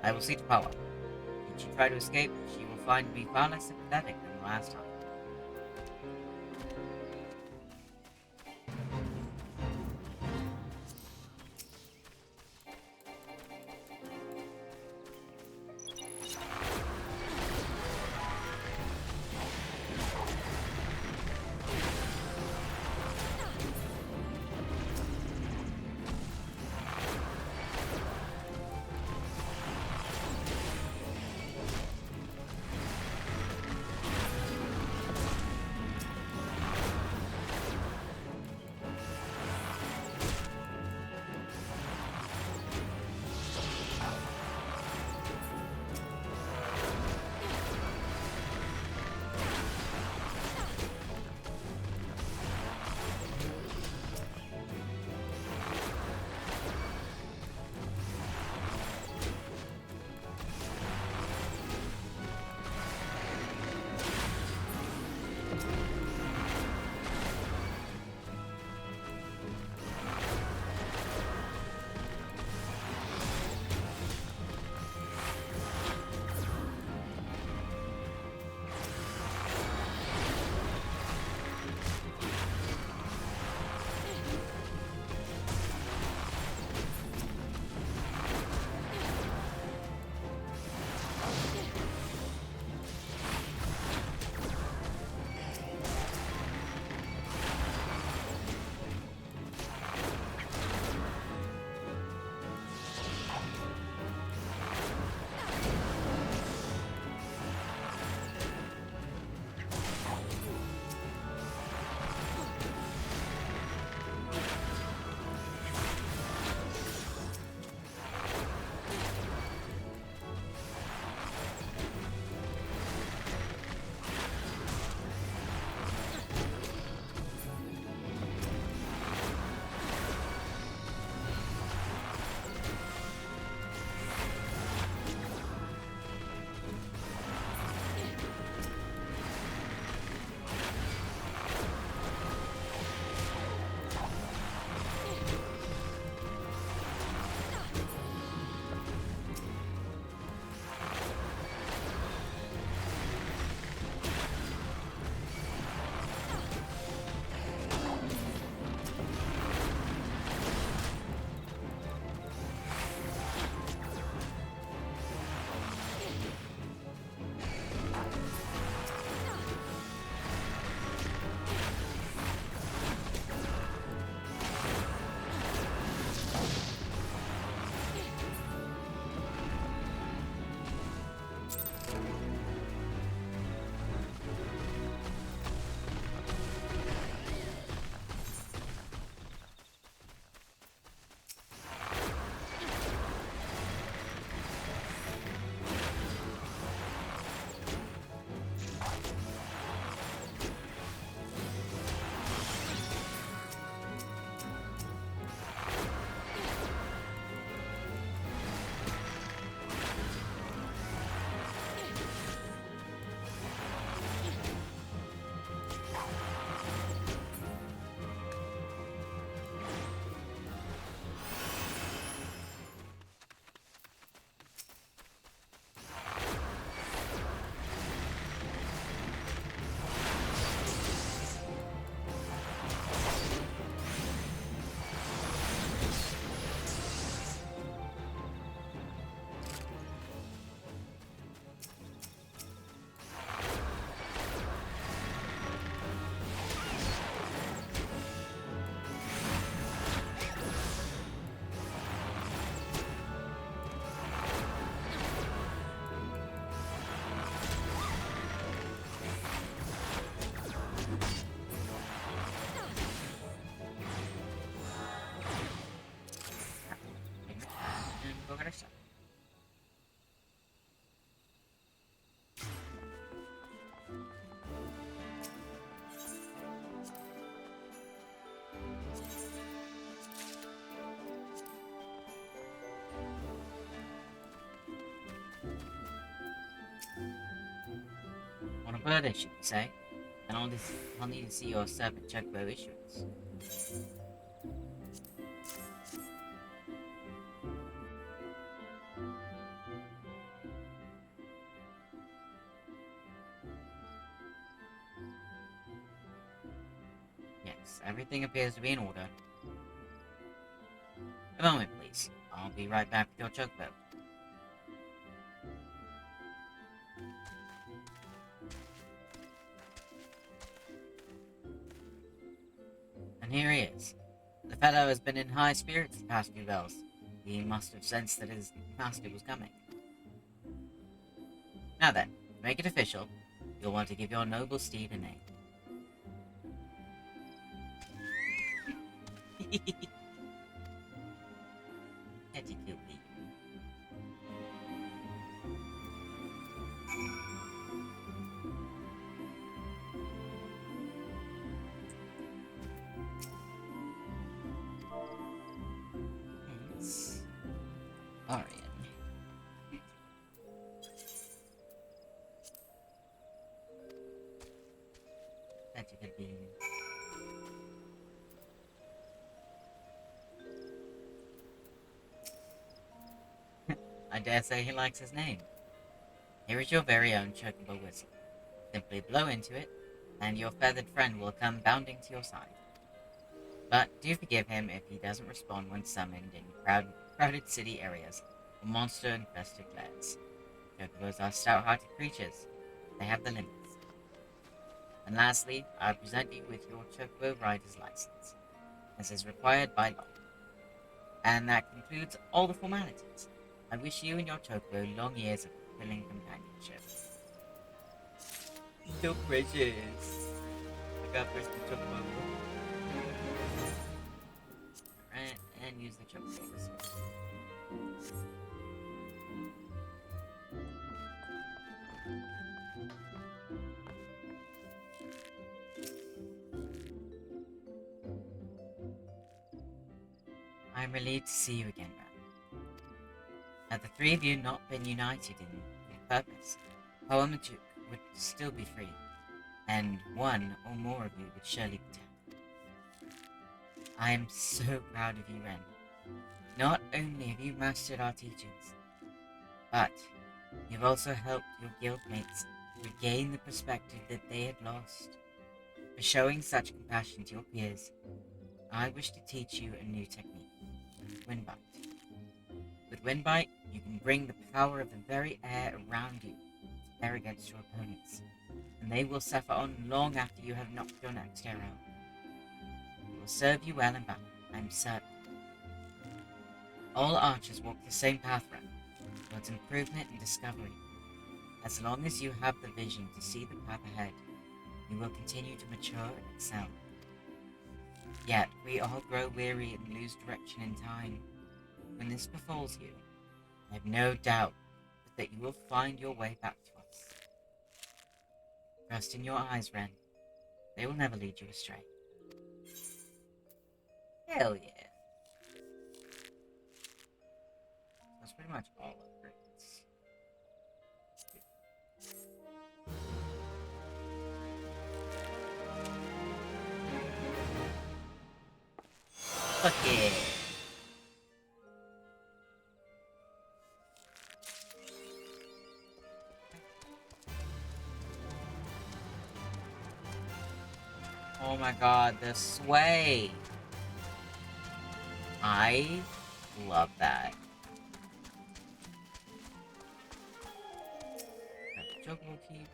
I will see to Power. Should she try to escape, she will find me far less sympathetic than the last time. further, should we say? And I'll need to see your serpent chocobo issuance. Yes, everything appears to be in order. A moment, please. I'll be right back with your chocobo. And here he is. The fellow has been in high spirits the past few bells. He must have sensed that his master was coming. Now then, to make it official, you'll want to give your noble steed a name. Petty cute. Arian. That you could be. I dare say he likes his name. Here is your very own chocobo whistle. Simply blow into it, and your feathered friend will come bounding to your side. But do forgive him if he doesn't respond when summoned in crowded city areas or monster-infested glades. Chocobos are stout-hearted creatures. They have the limits. And lastly, I present you with your chocobo rider's license, as is required by law. And that concludes all the formalities. I wish you and your chocobo long years of fulfilling companionship. So precious. I got first the chocobo. Alright, and use the chocobo whistle. I'm relieved to see you again, Ram. Had the three of you not been united in purpose, Poamajuk would still be free, and one or more of you would surely be dead. I am so proud of you, Ren. Not only have you mastered our teachings, but you've also helped your guildmates regain the perspective that they had lost. For showing such compassion to your peers, I wish to teach you a new technique. Windbite. With Windbite, you can bring the power of the very air around you to bear against your opponents, and they will suffer on long after you have knocked your next arrow. It will serve you well in battle, I'm certain. All archers walk the same path, Ren, towards improvement and discovery. As long as you have the vision to see the path ahead, you will continue to mature and excel. Yet, we all grow weary and lose direction in time. When this befalls you, I have no doubt that you will find your way back to us. Trust in your eyes, Ren. They will never lead you astray. Hell yeah. That's pretty much all upgrades. Fuck yeah. Oh my god, the sway. I love that. Chocobo keep.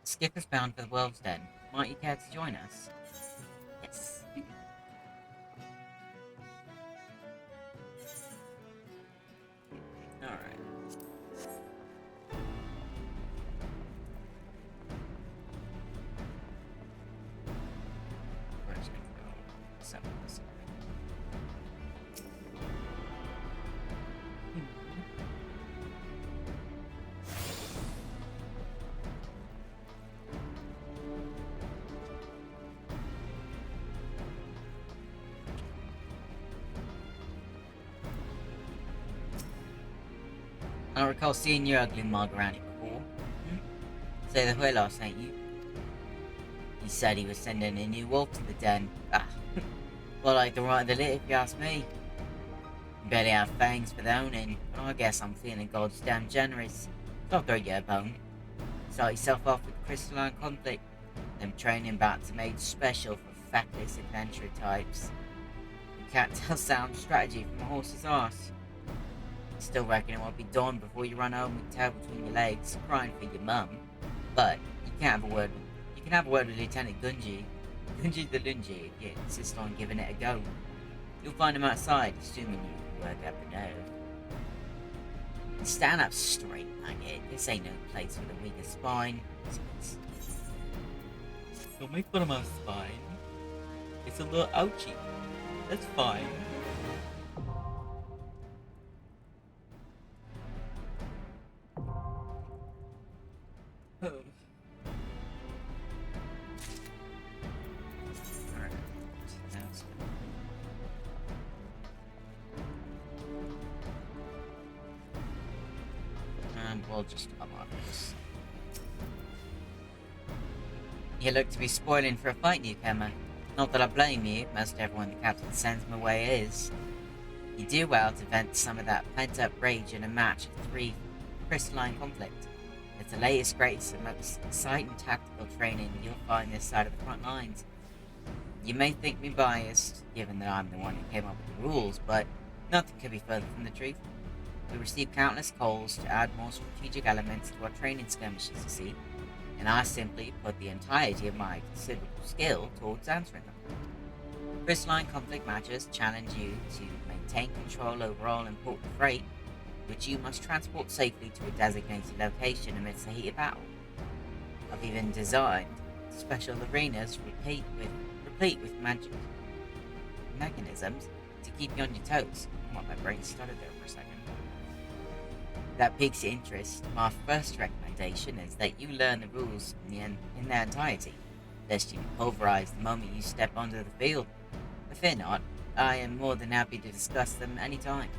Skip is bound for the Wolves' Den. Might you care to join us? Yes. Alright. We're just gonna go assemble this. I don't recall seeing your ugly mug around here before. Say the Huelos, ain't you? He said he was sending a new wolf to the den. Ah, well, like the right of the lit, if you ask me. Barely have fangs for the owning, but I guess I'm feeling God's damn generous. So I'll throw you a bone. Start yourself off with crystalline conflict. Them training bats are made special for feckless adventurer types. You can't tell sound strategy from a horse's arse. Still reckon it won't be dawn before you run home with tail between your legs, crying for your mum. But you can have a word with Lieutenant Gunji. Gunji the Lunji if you insist on giving it a go. You'll find him outside, assuming you work up the nerve. Stand up straight, maggot. This ain't no place for the weaker spine. Don't make fun of my spine. It's a little ouchy. That's fine. And we'll just unlock this. You look to be spoiling for a fight, newcomer. Not that I blame you, most everyone the captain sends my way is. You do well to vent some of that pent-up rage in a match of 3 crystalline conflict. It's the latest, greatest, and most exciting tactical training you'll find this side of the front lines. You may think me biased, given that I'm the one who came up with the rules, but nothing could be further from the truth. We receive countless calls to add more strategic elements to our training skirmishes, you see, and I simply put the entirety of my considerable skill towards answering them. Crystalline conflict matches challenge you to maintain control over all important freight, which you must transport safely to a designated location amidst the heat of battle. I've even designed special arenas replete with magic mechanisms to keep you on your toes. My brain stuttered there for a second. That piques your interest. My first recommendation is that you learn the rules in their entirety, lest you be pulverized the moment you step onto the field. But fear not, I am more than happy to discuss them any time.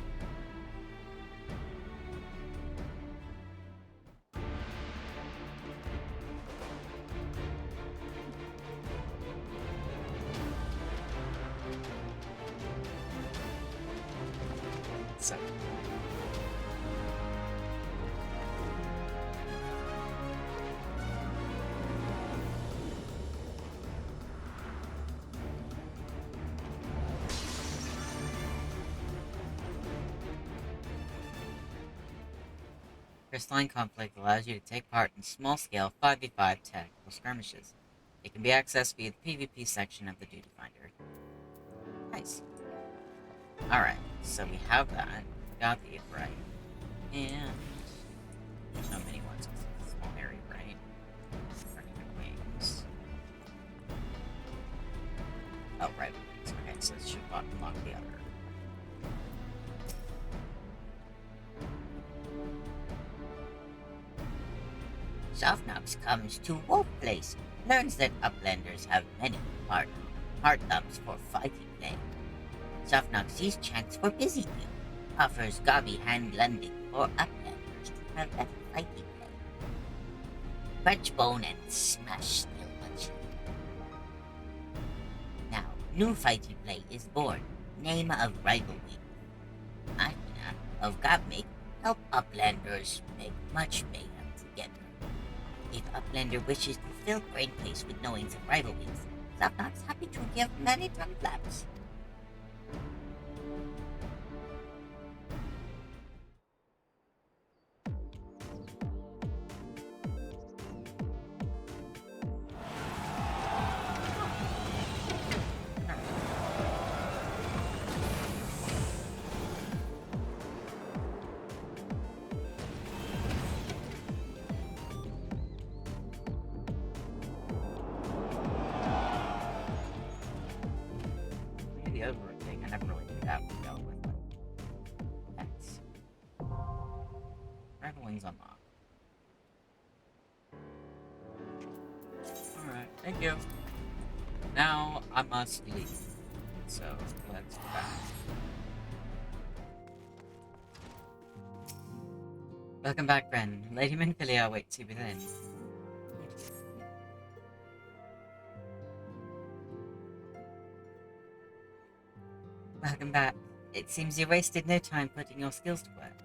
So. Crystalline Conflict allows you to take part in small-scale 5v5 tactical skirmishes. It can be accessed via the PvP section of the Duty Finder. Nice. Alright, so we have that. Got the right. And there's no mini ones because it's a small area, right? Running the wings. Oh, right, wings. Okay, so it should unlock the other. Softnox comes to Wolf Place, learns that uplanders have many hard thumbs for fighting play. Softnox sees chance for busy deal, offers gobby hand lending for uplanders to have better fighting play. Crunch bone and smash still much. Now, new fighting play is born, name of rivalry. Machina of Gobmake help uplanders make much mayhem together. If Uplander wishes to fill brain case with knowings of rivalries, Softnox happy to give many tongue flaps. The over thing, I never really knew that would go with it. That's Rival Wings unlocked. Alright, thank you. Now I must leave. So let's go back. Welcome back, friend. Lady Minfilia awaits you within. Welcome back. It seems you wasted no time putting your skills to work.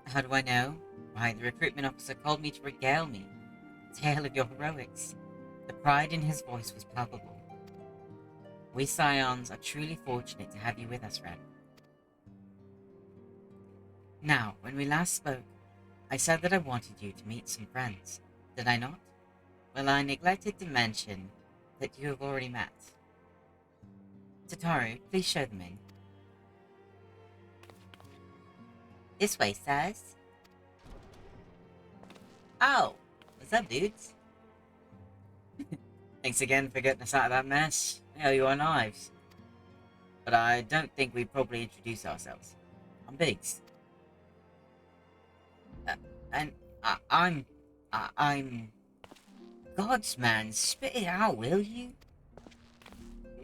How do I know? Why, the recruitment officer called me to regale me. The tale of your heroics. The pride in his voice was palpable. We Scions are truly fortunate to have you with us, friend. Now, when we last spoke, I said that I wanted you to meet some friends. Did I not? Well, I neglected to mention that you have already met. Tataru, please show them in. This way, sirs. Oh, what's up, dudes? Thanks again for getting us out of that mess. I owe you our knives. But I don't think we properly introduce ourselves. I'm Biggs. And I'm... Gods, man, spit it out, will you?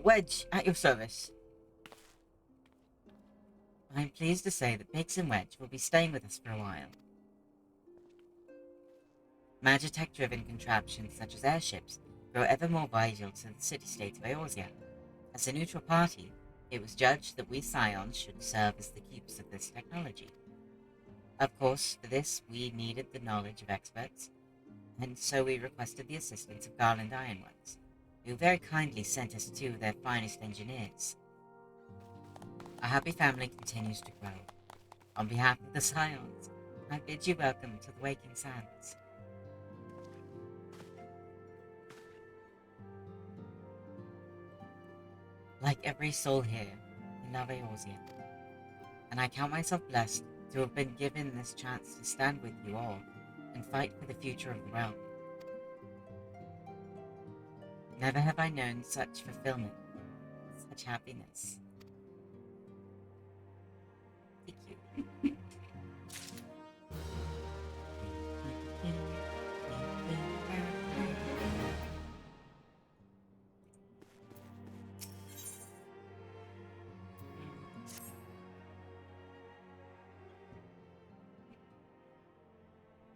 Wedge, at your service. I'm pleased to say that Biggs and Wedge will be staying with us for a while. Magitech-driven contraptions such as airships grow ever more vital to the city-state of Eorzea. As a neutral party, it was judged that we Scions should serve as the keepers of this technology. Of course, for this we needed the knowledge of experts, and so we requested the assistance of Garland Ironworks, who very kindly sent us two of their finest engineers. Our happy family continues to grow. On behalf of the Scions, I bid you welcome to the Waking Sands. Like every soul here, I love Eorzea, and I count myself blessed to have been given this chance to stand with you all and fight for the future of the realm. Never have I known such fulfillment, such happiness. Thank you.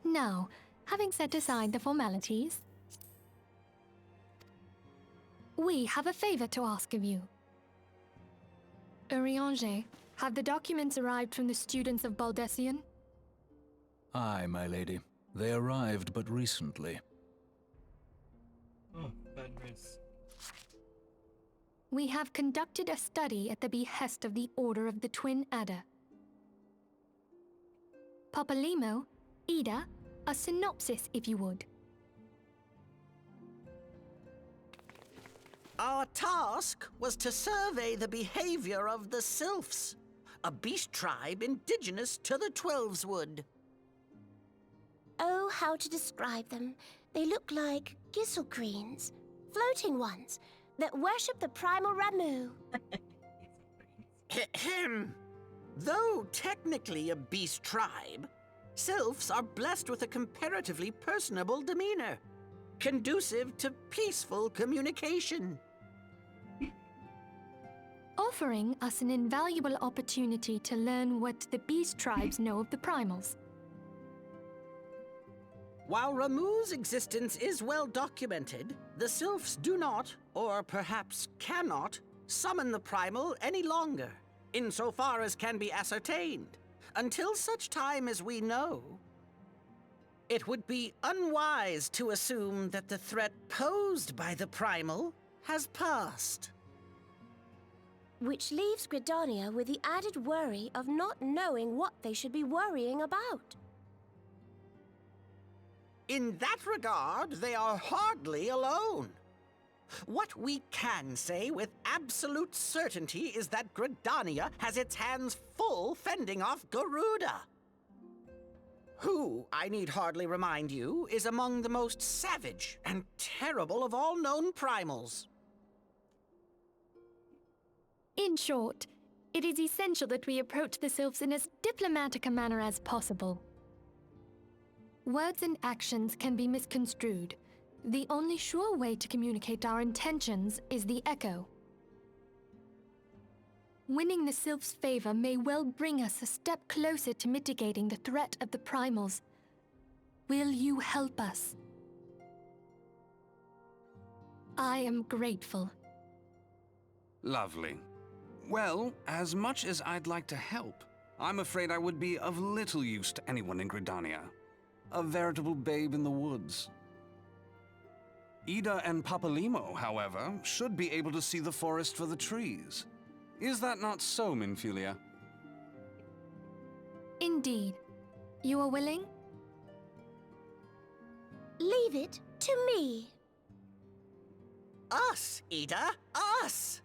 Now, having set aside the formalities, we have a favor to ask of you. Eorzea, have the documents arrived from the students of Baldessian? Aye, my lady. They arrived but recently. Oh, Fenris. We have conducted a study at the behest of the Order of the Twin Adder. Papalimo, Ida, a synopsis if you would. Our task was to survey the behavior of the Sylphs, a beast tribe indigenous to the Twelveswood. Oh, how to describe them. They look like gisselcreens, floating ones, that worship the primal Ramu. Ahem. Though technically a beast tribe, Sylphs are blessed with a comparatively personable demeanor, conducive to peaceful communication. Offering us an invaluable opportunity to learn what the beast tribes know of the primals. While Ramu's existence is well documented, the Sylphs do not, or perhaps cannot, summon the primal any longer, insofar as can be ascertained, until such time as we know. It would be unwise to assume that the threat posed by the primal has passed. Which leaves Gridania with the added worry of not knowing what they should be worrying about. In that regard, they are hardly alone. What we can say with absolute certainty is that Gridania has its hands full fending off Garuda, who, I need hardly remind you, is among the most savage and terrible of all known primals. In short, it is essential that we approach the Sylphs in as diplomatic a manner as possible. Words and actions can be misconstrued. The only sure way to communicate our intentions is the echo. Winning the Sylph's favor may well bring us a step closer to mitigating the threat of the primals. Will you help us? I am grateful. Lovely. Well, as much as I'd like to help, I'm afraid I would be of little use to anyone in Gridania. A veritable babe in the woods. Ida and Papalimo, however, should be able to see the forest for the trees. Is that not so, Minfilia? Indeed. You are willing? Leave it to me. Us, Ida, us!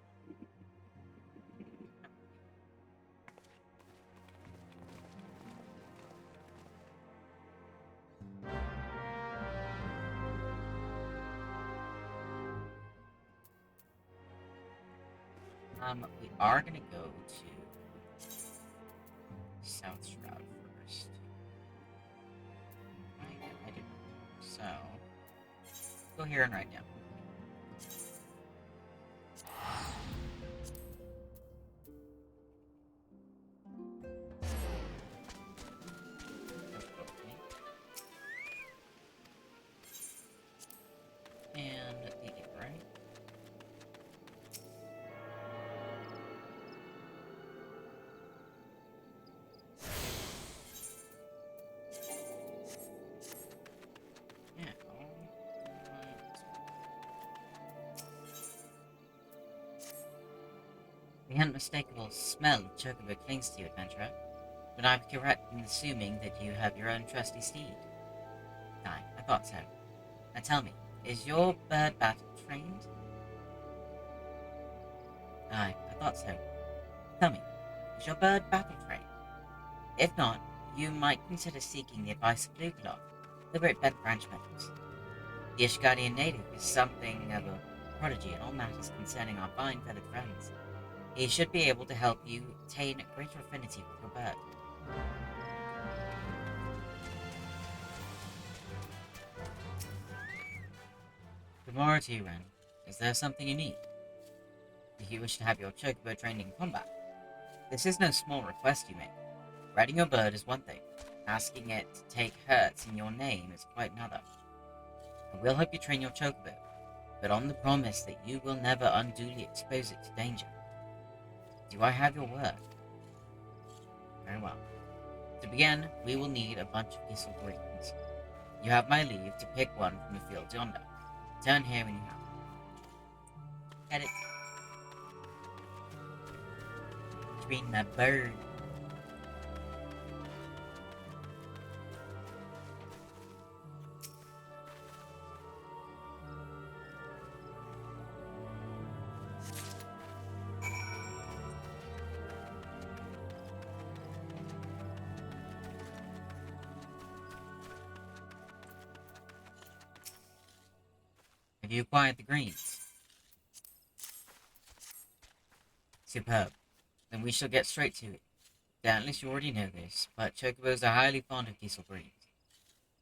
We are gonna go to South Shroud first. I didn't. So, go here and write down. And the right. The unmistakable smell of chocobo clings to you, adventurer, but I'm correct in assuming that you have your own trusty steed. Aye, I thought so. Now tell me, is your bird battle trained? Aye, I thought so. Tell me, is your bird battle trained? If not, you might consider seeking the advice of Lugalov, the great bent branch metals. The Ishgardian native is something of a prodigy in all matters concerning our fine feathered friends. He should be able to help you attain greater affinity with your bird. Good morrow to you, Ren. Is there something you need? Do you wish to have your chocobo trained in combat? This is no small request you make. Riding your bird is one thing. Asking it to take hurts in your name is quite another. I will help you train your chocobo, but on the promise that you will never unduly expose it to danger. Do I have your word? Very well. To begin, we will need a bunch of Gissel greens. You have my leave to pick one from the fields yonder. Turn here when you have. Get it? Train my bird. Have you acquired the greens? Superb. Then we shall get straight to it. Doubtless you already know this, but chocobos are highly fond of Gissel greens.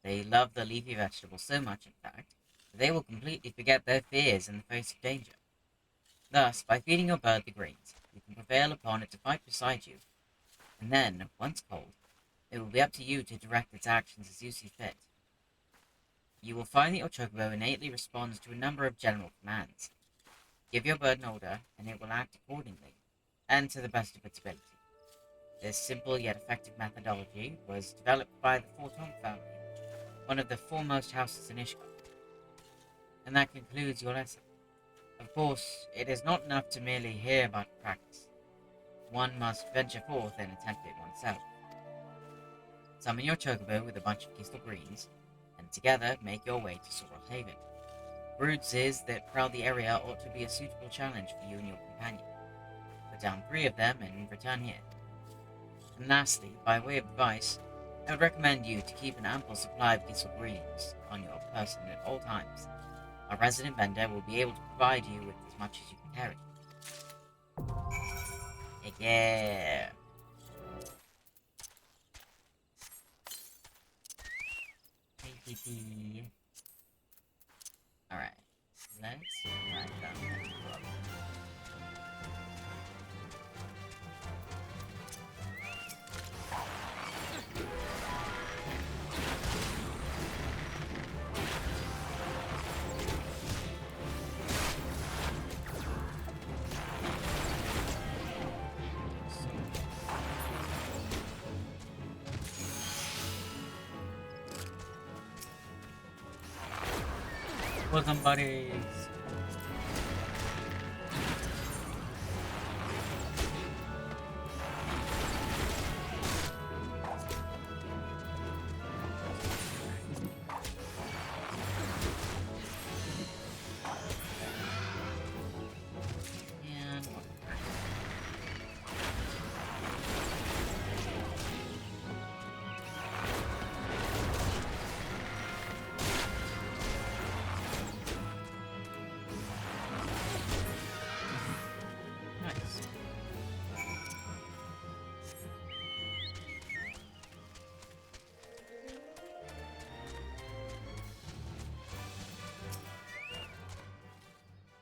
They love the leafy vegetable so much, in fact, that they will completely forget their fears in the face of danger. Thus, by feeding your bird the greens, you can prevail upon it to fight beside you, and then, once cold, it will be up to you to direct its actions as you see fit. You will find that your chocobo innately responds to a number of general commands. Give your bird an order, and it will act accordingly, and to the best of its ability. This simple yet effective methodology was developed by the Fortong family, one of the foremost houses in Ishgard. And that concludes your lesson. Of course, it is not enough to merely hear about practice. One must venture forth and attempt it oneself. Summon your chocobo with a bunch of Gissel greens, and together make your way to Sorrel Haven. Roots is that prowl the area ought to be a suitable challenge for you and your companion. Put down 3 of them and return here. And lastly, by way of advice, I would recommend you to keep an ample supply of Gissel greens on your person at all times. Our resident vendor will be able to provide you with as much as you can carry. Heck yeah! Alright, let's write down that club. Bosom buddies. And one more. Nice.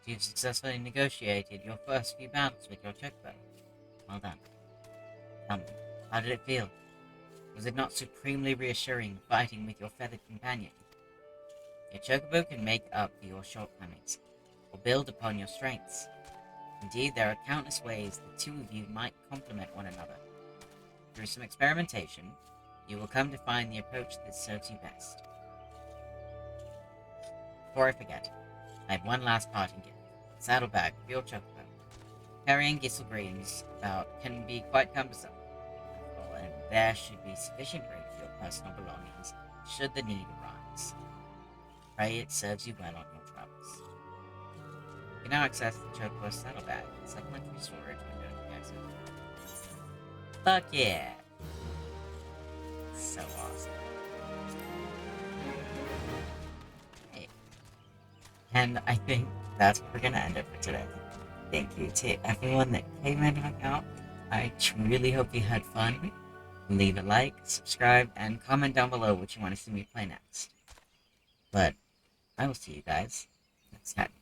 You've successfully negotiated your first few battles with your chocobo. Well done. Tell me, how did it feel? Was it not supremely reassuring fighting with your feathered companion? Your chocobo can make up for your shortcomings, or build upon your strengths. Indeed, there are countless ways the two of you might complement one another. Through some experimentation, you will come to find the approach that serves you best. Before I forget, I have one last parting gift. A saddlebag for your chocobo. Carrying Gisselgreens about can be quite cumbersome, and there should be sufficient room for your personal belongings should the need arise. Pray it serves you well on your travels. You can now access the chocobo saddlebag in the supplementary storage window in the exit. Fuck yeah! So awesome. Hey. And I think that's where we're gonna end it for today. Thank you to everyone that came in and hung out. I really hope you had fun. Leave a like, subscribe, and comment down below what you want to see me play next. But I will see you guys next time.